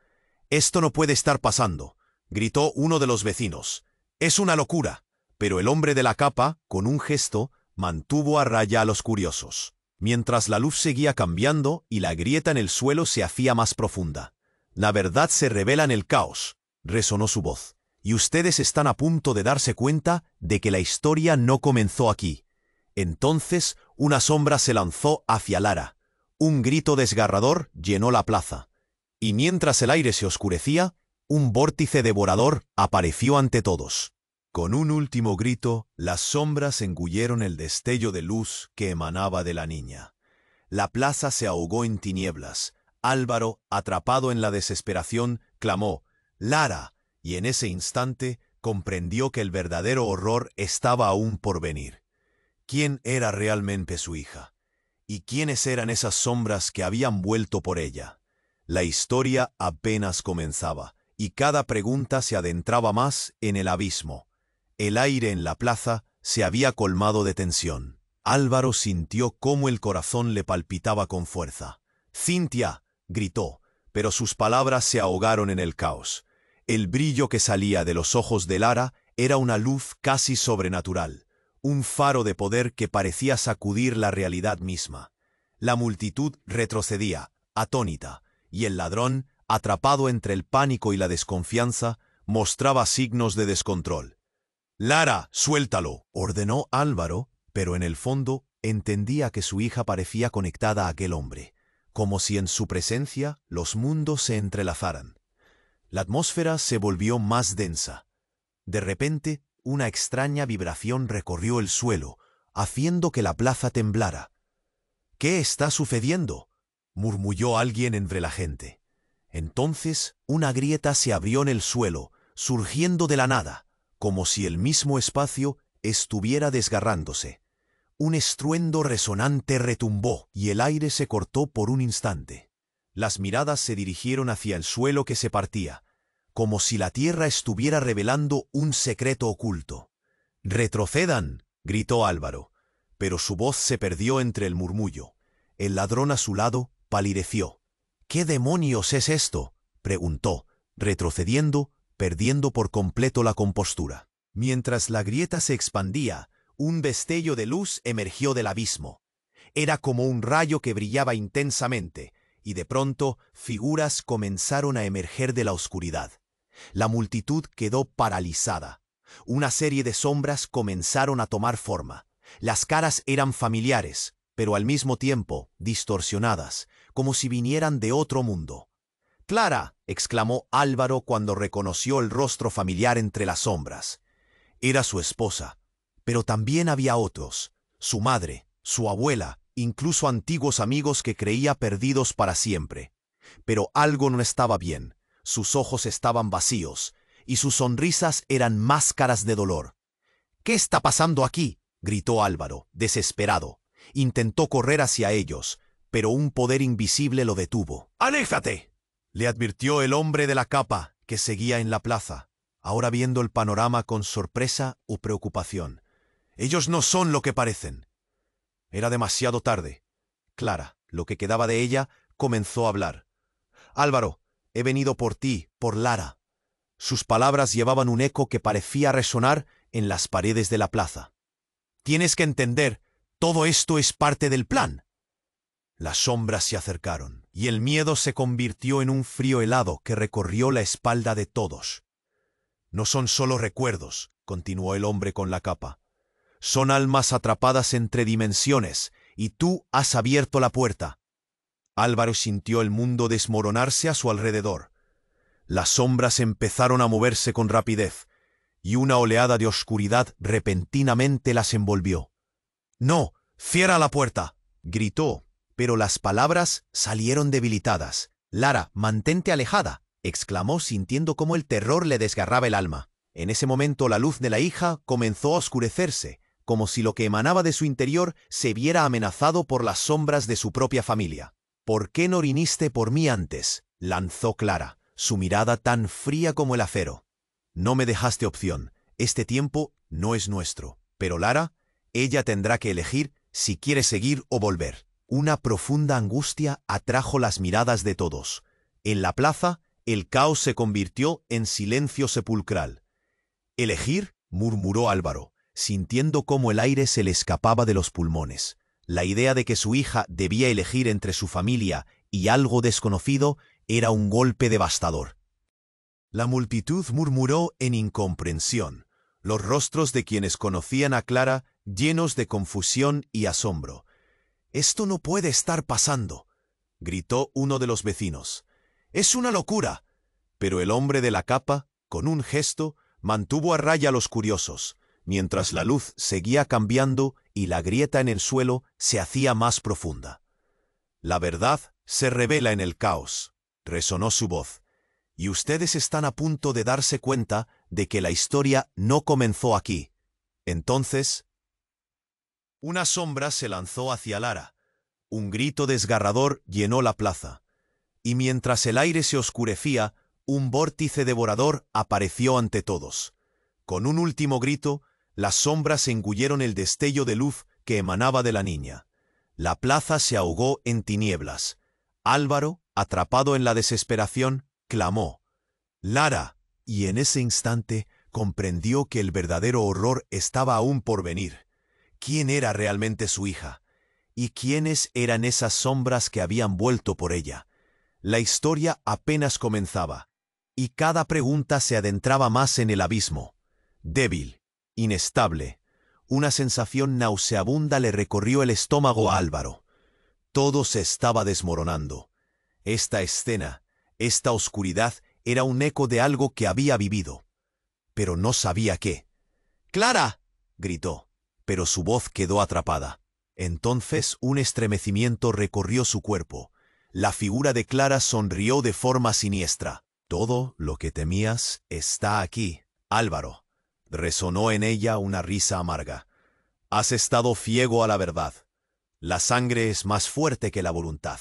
«Esto no puede estar pasando», gritó uno de los vecinos. «Es una locura». Pero el hombre de la capa, con un gesto, mantuvo a raya a los curiosos, mientras la luz seguía cambiando y la grieta en el suelo se hacía más profunda. «La verdad se revela en el caos», resonó su voz, «y ustedes están a punto de darse cuenta de que la historia no comenzó aquí». Entonces una sombra se lanzó hacia Lara. Un grito desgarrador llenó la plaza, y mientras el aire se oscurecía, un vórtice devorador apareció ante todos. Con un último grito, las sombras engulleron el destello de luz que emanaba de la niña. La plaza se ahogó en tinieblas. Álvaro, atrapado en la desesperación, clamó «¡Lara!», y en ese instante comprendió que el verdadero horror estaba aún por venir. ¿Quién era realmente su hija? ¿Y quiénes eran esas sombras que habían vuelto por ella? La historia apenas comenzaba, y cada pregunta se adentraba más en el abismo. El aire en la plaza se había colmado de tensión. Álvaro sintió cómo el corazón le palpitaba con fuerza. «¡Cintia!», gritó, pero sus palabras se ahogaron en el caos. El brillo que salía de los ojos de Lara era una luz casi sobrenatural, un faro de poder que parecía sacudir la realidad misma. La multitud retrocedía, atónita, y el ladrón, atrapado entre el pánico y la desconfianza, mostraba signos de descontrol. «Lara, suéltalo», ordenó Álvaro, pero en el fondo entendía que su hija parecía conectada a aquel hombre, como si en su presencia los mundos se entrelazaran. La atmósfera se volvió más densa. De repente, una extraña vibración recorrió el suelo, haciendo que la plaza temblara. «¿Qué está sucediendo?», murmulló alguien entre la gente. Entonces, una grieta se abrió en el suelo, surgiendo de la nada, como si el mismo espacio estuviera desgarrándose. Un estruendo resonante retumbó y el aire se cortó por un instante. Las miradas se dirigieron hacia el suelo que se partía, como si la tierra estuviera revelando un secreto oculto. «¡Retrocedan!», gritó Álvaro, pero su voz se perdió entre el murmullo. El ladrón a su lado palideció. «¿Qué demonios es esto?», preguntó, retrocediendo, perdiendo por completo la compostura. Mientras la grieta se expandía, un destello de luz emergió del abismo. Era como un rayo que brillaba intensamente, y de pronto figuras comenzaron a emerger de la oscuridad. La multitud quedó paralizada. Una serie de sombras comenzaron a tomar forma. Las caras eran familiares, pero al mismo tiempo distorsionadas, como si vinieran de otro mundo. «¡Clara!», exclamó Álvaro cuando reconoció el rostro familiar entre las sombras. Era su esposa, pero también había otros, su madre, su abuela, incluso antiguos amigos que creía perdidos para siempre. Pero algo no estaba bien, sus ojos estaban vacíos, y sus sonrisas eran máscaras de dolor. «¿Qué está pasando aquí?», gritó Álvaro, desesperado. Intentó correr hacia ellos, pero un poder invisible lo detuvo. «¡Aléjate!», le advirtió el hombre de la capa, que seguía en la plaza, ahora viendo el panorama con sorpresa o preocupación. «Ellos no son lo que parecen». Era demasiado tarde. Clara, lo que quedaba de ella, comenzó a hablar. «Álvaro, he venido por ti, por Lara». Sus palabras llevaban un eco que parecía resonar en las paredes de la plaza. «Tienes que entender, todo esto es parte del plan». Las sombras se acercaron. y el miedo se convirtió en un frío helado que recorrió la espalda de todos. No son solo recuerdos, continuó el hombre con la capa. Son almas atrapadas entre dimensiones, y tú has abierto la puerta. Álvaro sintió el mundo desmoronarse a su alrededor. Las sombras empezaron a moverse con rapidez, y una oleada de oscuridad repentinamente las envolvió. «¡No! ¡Cierra la puerta!», gritó, pero las palabras salieron debilitadas. «Lara, mantente alejada», exclamó sintiendo cómo el terror le desgarraba el alma. En ese momento la luz de la hija comenzó a oscurecerse, como si lo que emanaba de su interior se viera amenazado por las sombras de su propia familia. «¿Por qué no viniste por mí antes?», lanzó Clara, su mirada tan fría como el acero. «No me dejaste opción. Este tiempo no es nuestro. Pero Lara, ella tendrá que elegir si quiere seguir o volver». Una profunda angustia atrajo las miradas de todos. En la plaza, el caos se convirtió en silencio sepulcral. «¿Elegir?», murmuró Álvaro, sintiendo cómo el aire se le escapaba de los pulmones. La idea de que su hija debía elegir entre su familia y algo desconocido era un golpe devastador. La multitud murmuró en incomprensión, los rostros de quienes conocían a Clara llenos de confusión y asombro. «Esto no puede estar pasando», gritó uno de los vecinos. «Es una locura». Pero el hombre de la capa, con un gesto, mantuvo a raya a los curiosos, mientras la luz seguía cambiando y la grieta en el suelo se hacía más profunda. «La verdad se revela en el caos», resonó su voz, «y ustedes están a punto de darse cuenta de que la historia no comenzó aquí». Entonces, una sombra se lanzó hacia Lara. Un grito desgarrador llenó la plaza, y mientras el aire se oscurecía, un vórtice devorador apareció ante todos. Con un último grito, las sombras engulleron el destello de luz que emanaba de la niña. La plaza se ahogó en tinieblas. Álvaro, atrapado en la desesperación, clamó: «¡Lara!», y en ese instante comprendió que el verdadero horror estaba aún por venir. ¿Quién era realmente su hija? ¿Y quiénes eran esas sombras que habían vuelto por ella? La historia apenas comenzaba, y cada pregunta se adentraba más en el abismo. Débil, inestable, una sensación nauseabunda le recorrió el estómago a Álvaro. Todo se estaba desmoronando. Esta escena, esta oscuridad, era un eco de algo que había vivido, pero no sabía qué. «¡Clara!», gritó, pero su voz quedó atrapada. Entonces un estremecimiento recorrió su cuerpo. La figura de Clara sonrió de forma siniestra. «Todo lo que temías está aquí, Álvaro», resonó en ella una risa amarga. «Has estado ciego a la verdad. La sangre es más fuerte que la voluntad».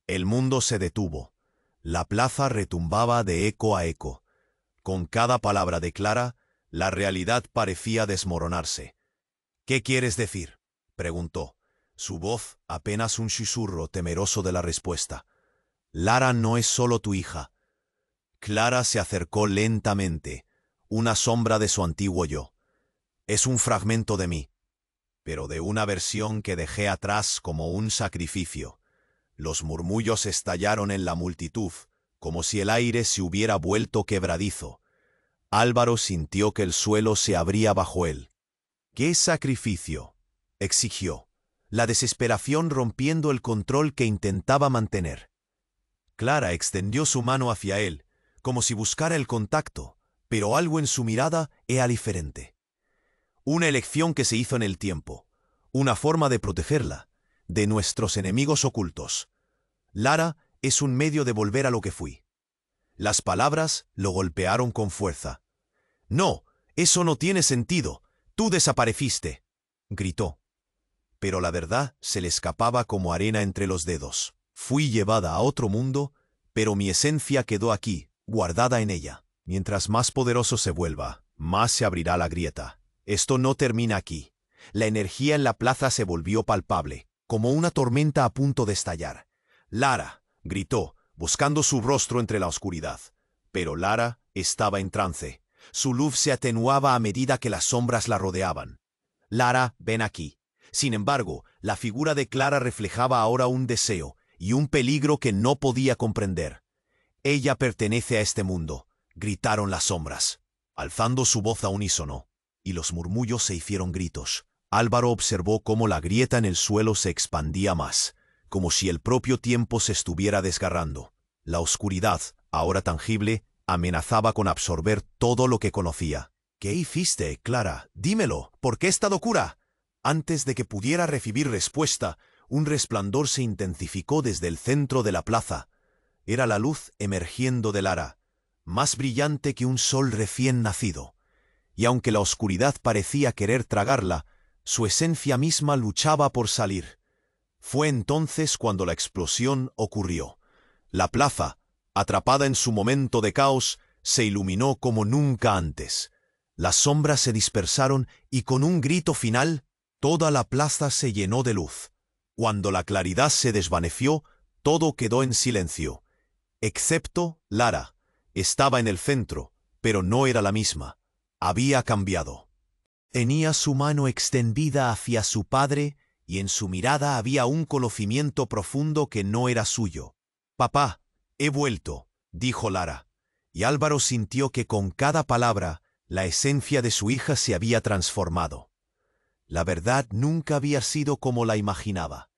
El mundo se detuvo. La plaza retumbaba de eco a eco. Con cada palabra de Clara, la realidad parecía desmoronarse. «¿Qué quieres decir?», preguntó, su voz apenas un susurro temeroso de la respuesta. «Lara no es solo tu hija». Clara se acercó lentamente, una sombra de su antiguo yo. «Es un fragmento de mí, pero de una versión que dejé atrás como un sacrificio». Los murmullos estallaron en la multitud, como si el aire se hubiera vuelto quebradizo. Álvaro sintió que el suelo se abría bajo él. «¿Qué sacrificio?», exigió, la desesperación rompiendo el control que intentaba mantener. Clara extendió su mano hacia él, como si buscara el contacto, pero algo en su mirada era diferente. Una elección que se hizo en el tiempo, una forma de protegerla, de nuestros enemigos ocultos. «Lara es un medio de volver a lo que fui». Las palabras lo golpearon con fuerza. «No, eso no tiene sentido. Tú desapareciste», gritó. Pero la verdad se le escapaba como arena entre los dedos. «Fui llevada a otro mundo, pero mi esencia quedó aquí, guardada en ella. Mientras más poderoso se vuelva, más se abrirá la grieta. Esto no termina aquí». La energía en la plaza se volvió palpable, como una tormenta a punto de estallar. «Lara», gritó, buscando su rostro entre la oscuridad. Pero Lara estaba en trance. Su luz se atenuaba a medida que las sombras la rodeaban. «Lara, ven aquí». Sin embargo, la figura de Clara reflejaba ahora un deseo, y un peligro que no podía comprender. Ella pertenece a este mundo, gritaron las sombras, alzando su voz a unísono, y los murmullos se hicieron gritos. Álvaro observó cómo la grieta en el suelo se expandía más, como si el propio tiempo se estuviera desgarrando. La oscuridad, ahora tangible, amenazaba con absorber todo lo que conocía. «¿Qué hiciste, Clara? Dímelo, ¿por qué esta locura?» Antes de que pudiera recibir respuesta, un resplandor se intensificó desde el centro de la plaza. Era la luz emergiendo de Lara, más brillante que un sol recién nacido. Y aunque la oscuridad parecía querer tragarla, su esencia misma luchaba por salir. Fue entonces cuando la explosión ocurrió. La plaza, atrapada en su momento de caos, se iluminó como nunca antes. Las sombras se dispersaron y con un grito final, toda la plaza se llenó de luz. Cuando la claridad se desvaneció, todo quedó en silencio. Excepto Lara. Estaba en el centro, pero no era la misma. Había cambiado. Tenía su mano extendida hacia su padre y en su mirada había un conocimiento profundo que no era suyo. «Papá, he vuelto», dijo Lara, y Álvaro sintió que con cada palabra la esencia de su hija se había transformado. La verdad nunca había sido como la imaginaba.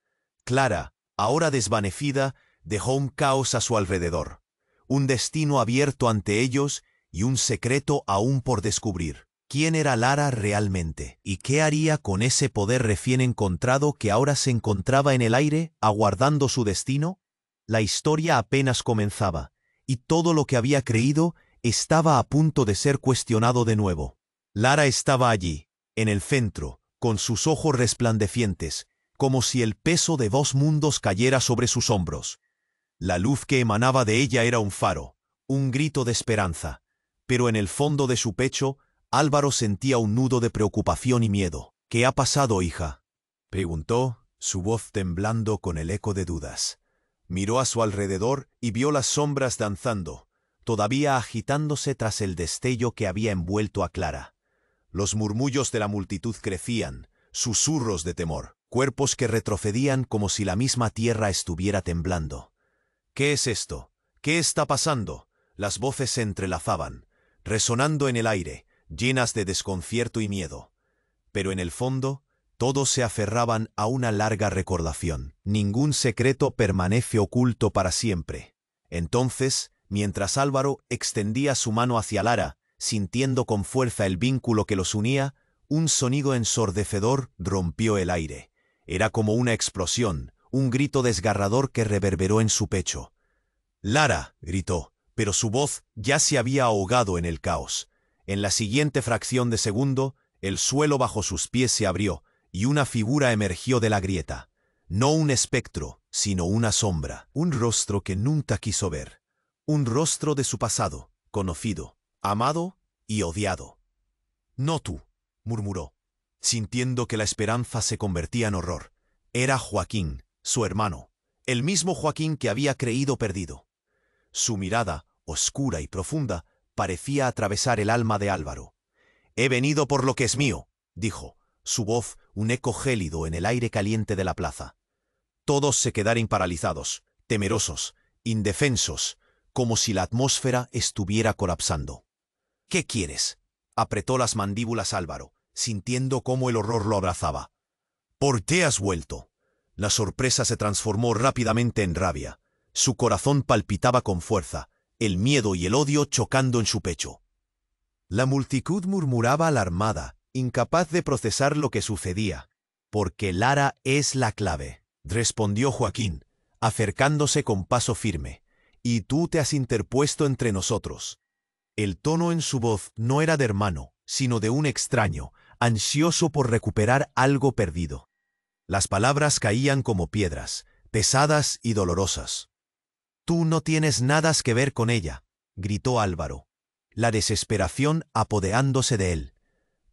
Clara, ahora desvanecida, dejó un caos a su alrededor, un destino abierto ante ellos y un secreto aún por descubrir. ¿Quién era Lara realmente? ¿Y qué haría con ese poder recién encontrado que ahora se encontraba en el aire, aguardando su destino? La historia apenas comenzaba, y todo lo que había creído estaba a punto de ser cuestionado de nuevo. Lara estaba allí, en el centro, con sus ojos resplandecientes, como si el peso de 2 mundos cayera sobre sus hombros. La luz que emanaba de ella era un faro, un grito de esperanza, pero en el fondo de su pecho, Álvaro sentía un nudo de preocupación y miedo. «¿Qué ha pasado, hija?», preguntó, su voz temblando con el eco de dudas. Miró a su alrededor y vio las sombras danzando, todavía agitándose tras el destello que había envuelto a Clara. Los murmullos de la multitud crecían, susurros de temor, cuerpos que retrocedían como si la misma tierra estuviera temblando. «¿Qué es esto? ¿Qué está pasando?». Las voces se entrelazaban, resonando en el aire, llenas de desconcierto y miedo. Pero en el fondo, todos se aferraban a una larga recordación. Ningún secreto permanece oculto para siempre. Entonces, mientras Álvaro extendía su mano hacia Lara, sintiendo con fuerza el vínculo que los unía, un sonido ensordecedor rompió el aire. Era como una explosión, un grito desgarrador que reverberó en su pecho. «Lara», gritó, pero su voz ya se había ahogado en el caos. En la siguiente fracción de segundo, el suelo bajo sus pies se abrió y una figura emergió de la grieta. No un espectro, sino una sombra, un rostro que nunca quiso ver. Un rostro de su pasado, conocido, amado y odiado. «No tú», murmuró, sintiendo que la esperanza se convertía en horror. Era Joaquín, su hermano, el mismo Joaquín que había creído perdido. Su mirada, oscura y profunda, parecía atravesar el alma de Álvaro. «He venido por lo que es mío», dijo, su voz un eco gélido en el aire caliente de la plaza. Todos se quedaron paralizados, temerosos, indefensos, como si la atmósfera estuviera colapsando. «¿Qué quieres?», apretó las mandíbulas Álvaro, sintiendo cómo el horror lo abrazaba. «¿Por qué has vuelto?». La sorpresa se transformó rápidamente en rabia. Su corazón palpitaba con fuerza, el miedo y el odio chocando en su pecho. La multitud murmuraba alarmada, incapaz de procesar lo que sucedía. «Porque Lara es la clave», respondió Joaquín, acercándose con paso firme. «Y tú te has interpuesto entre nosotros». El tono en su voz no era de hermano, sino de un extraño, ansioso por recuperar algo perdido. Las palabras caían como piedras, pesadas y dolorosas. «Tú no tienes nada que ver con ella», gritó Álvaro, la desesperación apoderándose de él.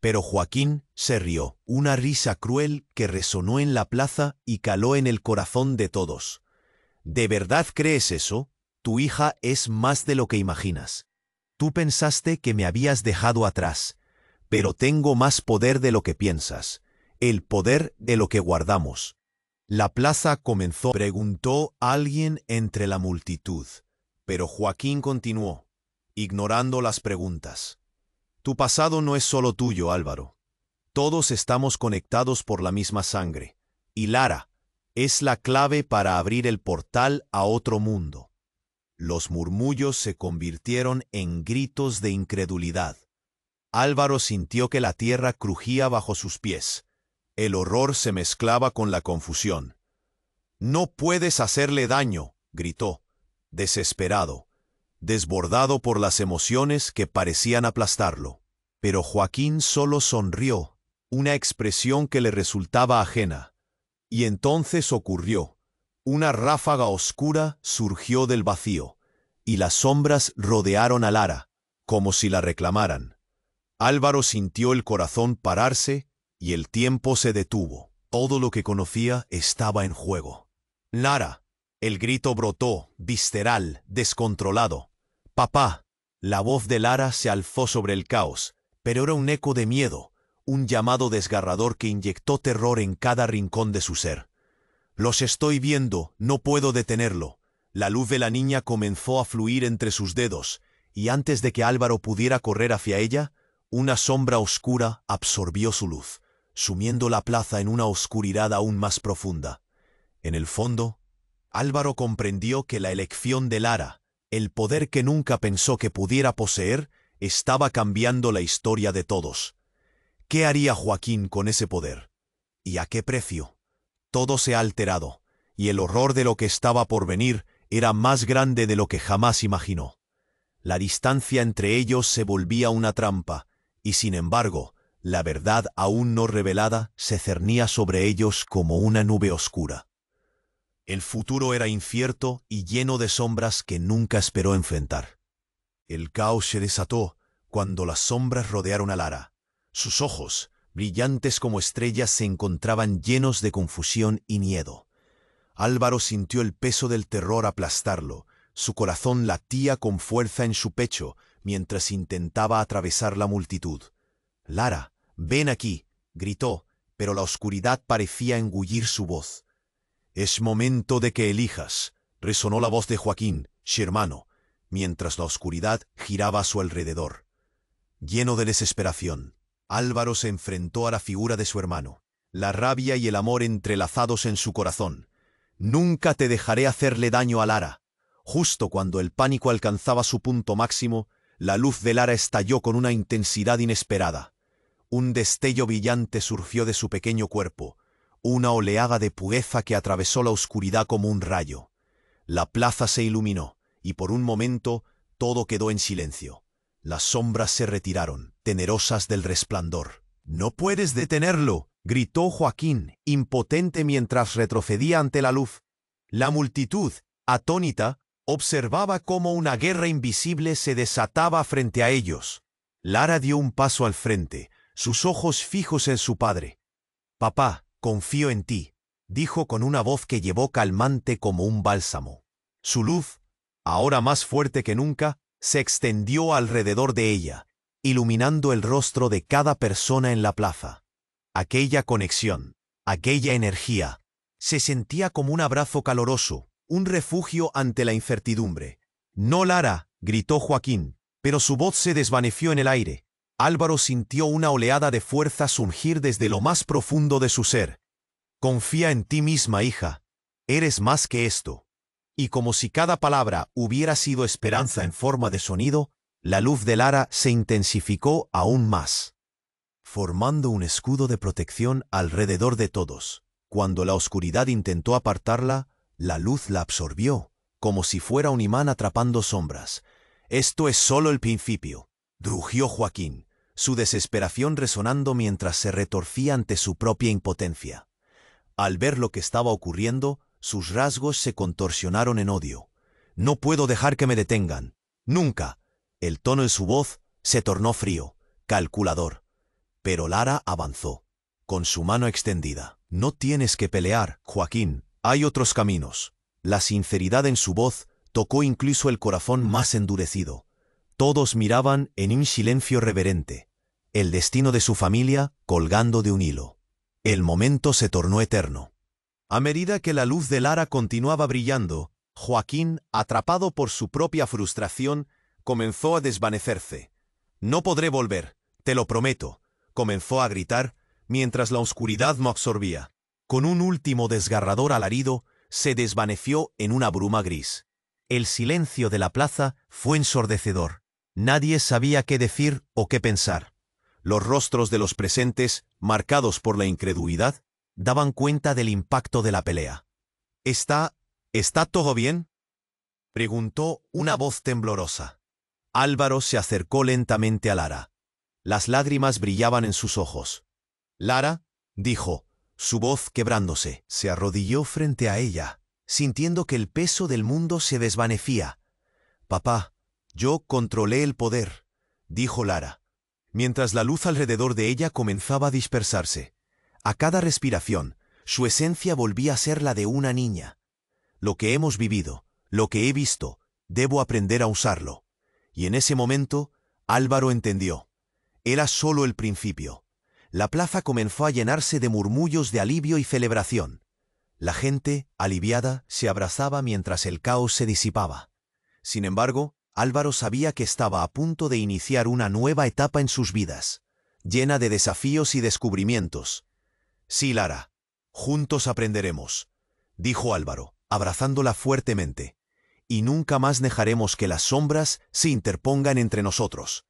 Pero Joaquín se rió, una risa cruel que resonó en la plaza y caló en el corazón de todos. «¿De verdad crees eso? Tu hija es más de lo que imaginas. Tú pensaste que me habías dejado atrás, pero tengo más poder de lo que piensas, el poder de lo que guardamos». La plaza comenzó, preguntó alguien entre la multitud, pero Joaquín continuó, ignorando las preguntas. Tu pasado no es solo tuyo, Álvaro. Todos estamos conectados por la misma sangre, y Lara es la clave para abrir el portal a otro mundo. Los murmullos se convirtieron en gritos de incredulidad. Álvaro sintió que la tierra crujía bajo sus pies. El horror se mezclaba con la confusión. «No puedes hacerle daño», gritó, desesperado, desbordado por las emociones que parecían aplastarlo. Pero Joaquín solo sonrió, una expresión que le resultaba ajena. Y entonces ocurrió. Una ráfaga oscura surgió del vacío, y las sombras rodearon a Lara, como si la reclamaran. Álvaro sintió el corazón pararse, y el tiempo se detuvo. Todo lo que conocía estaba en juego. «Lara», el grito brotó, visceral, descontrolado. «Papá». La voz de Lara se alzó sobre el caos, pero era un eco de miedo, un llamado desgarrador que inyectó terror en cada rincón de su ser. «Los estoy viendo, no puedo detenerlo». La luz de la niña comenzó a fluir entre sus dedos, y antes de que Álvaro pudiera correr hacia ella, una sombra oscura absorbió su luz, sumiendo la plaza en una oscuridad aún más profunda. En el fondo, Álvaro comprendió que la elección de Lara, el poder que nunca pensó que pudiera poseer, estaba cambiando la historia de todos. ¿Qué haría Joaquín con ese poder? ¿Y a qué precio? Todo se ha alterado, y el horror de lo que estaba por venir era más grande de lo que jamás imaginó. La distancia entre ellos se volvía una trampa, y sin embargo, la verdad aún no revelada se cernía sobre ellos como una nube oscura. El futuro era incierto y lleno de sombras que nunca esperó enfrentar. El caos se desató cuando las sombras rodearon a Lara. Sus ojos, brillantes como estrellas, se encontraban llenos de confusión y miedo. Álvaro sintió el peso del terror aplastarlo. Su corazón latía con fuerza en su pecho mientras intentaba atravesar la multitud. «Lara, ven aquí», gritó, pero la oscuridad parecía engullir su voz. «Es momento de que elijas», resonó la voz de Joaquín, su hermano, mientras la oscuridad giraba a su alrededor. Lleno de desesperación, Álvaro se enfrentó a la figura de su hermano, la rabia y el amor entrelazados en su corazón. «Nunca te dejaré hacerle daño a Lara». Justo cuando el pánico alcanzaba su punto máximo, la luz de Lara estalló con una intensidad inesperada. Un destello brillante surgió de su pequeño cuerpo, una oleada de pureza que atravesó la oscuridad como un rayo. La plaza se iluminó, y por un momento todo quedó en silencio. Las sombras se retiraron, temerosas del resplandor. «No puedes detenerlo», gritó Joaquín, impotente mientras retrocedía ante la luz. La multitud, atónita, observaba cómo una guerra invisible se desataba frente a ellos. Lara dio un paso al frente, sus ojos fijos en su padre. «Papá, confío en ti», dijo con una voz que llevó calmante como un bálsamo. Su luz, ahora más fuerte que nunca, se extendió alrededor de ella, iluminando el rostro de cada persona en la plaza. Aquella conexión, aquella energía, se sentía como un abrazo caloroso, un refugio ante la incertidumbre. «No, Lara», gritó Joaquín, pero su voz se desvaneció en el aire. Álvaro sintió una oleada de fuerza surgir desde lo más profundo de su ser. «Confía en ti misma, hija. Eres más que esto». Y como si cada palabra hubiera sido esperanza en forma de sonido, la luz de Lara se intensificó aún más, formando un escudo de protección alrededor de todos. Cuando la oscuridad intentó apartarla, la luz la absorbió, como si fuera un imán atrapando sombras. «Esto es solo el principio», rugió Joaquín, su desesperación resonando mientras se retorcía ante su propia impotencia. Al ver lo que estaba ocurriendo, sus rasgos se contorsionaron en odio. «No puedo dejar que me detengan. Nunca». El tono de su voz se tornó frío, calculador. Pero Lara avanzó, con su mano extendida. «No tienes que pelear, Joaquín. Hay otros caminos». La sinceridad en su voz tocó incluso el corazón más endurecido. Todos miraban en un silencio reverente, el destino de su familia colgando de un hilo. El momento se tornó eterno. A medida que la luz de Lara continuaba brillando, Joaquín, atrapado por su propia frustración, comenzó a desvanecerse. «No podré volver, te lo prometo», comenzó a gritar, mientras la oscuridad lo absorbía. Con un último desgarrador alarido, se desvaneció en una bruma gris. El silencio de la plaza fue ensordecedor. Nadie sabía qué decir o qué pensar. Los rostros de los presentes, marcados por la incredulidad, daban cuenta del impacto de la pelea. ¿Está todo bien?», preguntó una voz temblorosa. Álvaro se acercó lentamente a Lara. Las lágrimas brillaban en sus ojos. «Lara», dijo, su voz quebrándose. Se arrodilló frente a ella, sintiendo que el peso del mundo se desvanecía. «Papá, yo controlé el poder», dijo Lara, mientras la luz alrededor de ella comenzaba a dispersarse. A cada respiración, su esencia volvía a ser la de una niña. «Lo que hemos vivido, lo que he visto, debo aprender a usarlo». Y en ese momento, Álvaro entendió. Era solo el principio. La plaza comenzó a llenarse de murmullos de alivio y celebración. La gente, aliviada, se abrazaba mientras el caos se disipaba. Sin embargo, Álvaro sabía que estaba a punto de iniciar una nueva etapa en sus vidas, llena de desafíos y descubrimientos. «Sí, Lara, juntos aprenderemos», dijo Álvaro, abrazándola fuertemente. «Y nunca más dejaremos que las sombras se interpongan entre nosotros».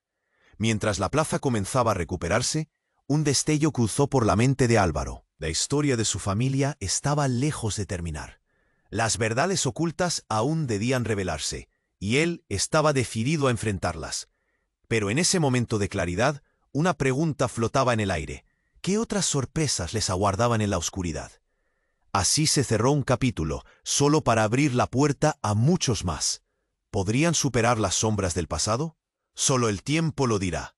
Mientras la plaza comenzaba a recuperarse, un destello cruzó por la mente de Álvaro. La historia de su familia estaba lejos de terminar. Las verdades ocultas aún debían revelarse, y él estaba decidido a enfrentarlas. Pero en ese momento de claridad, una pregunta flotaba en el aire. ¿Qué otras sorpresas les aguardaban en la oscuridad? Así se cerró un capítulo, solo para abrir la puerta a muchos más. ¿Podrían superar las sombras del pasado? Solo el tiempo lo dirá.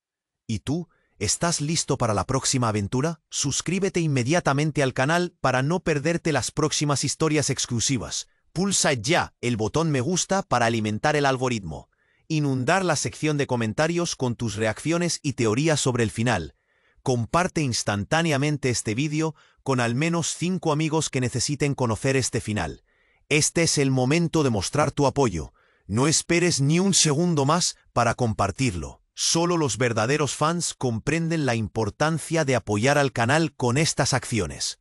¿Y tú? ¿Estás listo para la próxima aventura? Suscríbete inmediatamente al canal para no perderte las próximas historias exclusivas. Pulsa ya el botón me gusta para alimentar el algoritmo. Inundar la sección de comentarios con tus reacciones y teorías sobre el final. Comparte instantáneamente este vídeo con al menos 5 amigos que necesiten conocer este final. Este es el momento de mostrar tu apoyo. No esperes ni un segundo más para compartirlo. Solo los verdaderos fans comprenden la importancia de apoyar al canal con estas acciones.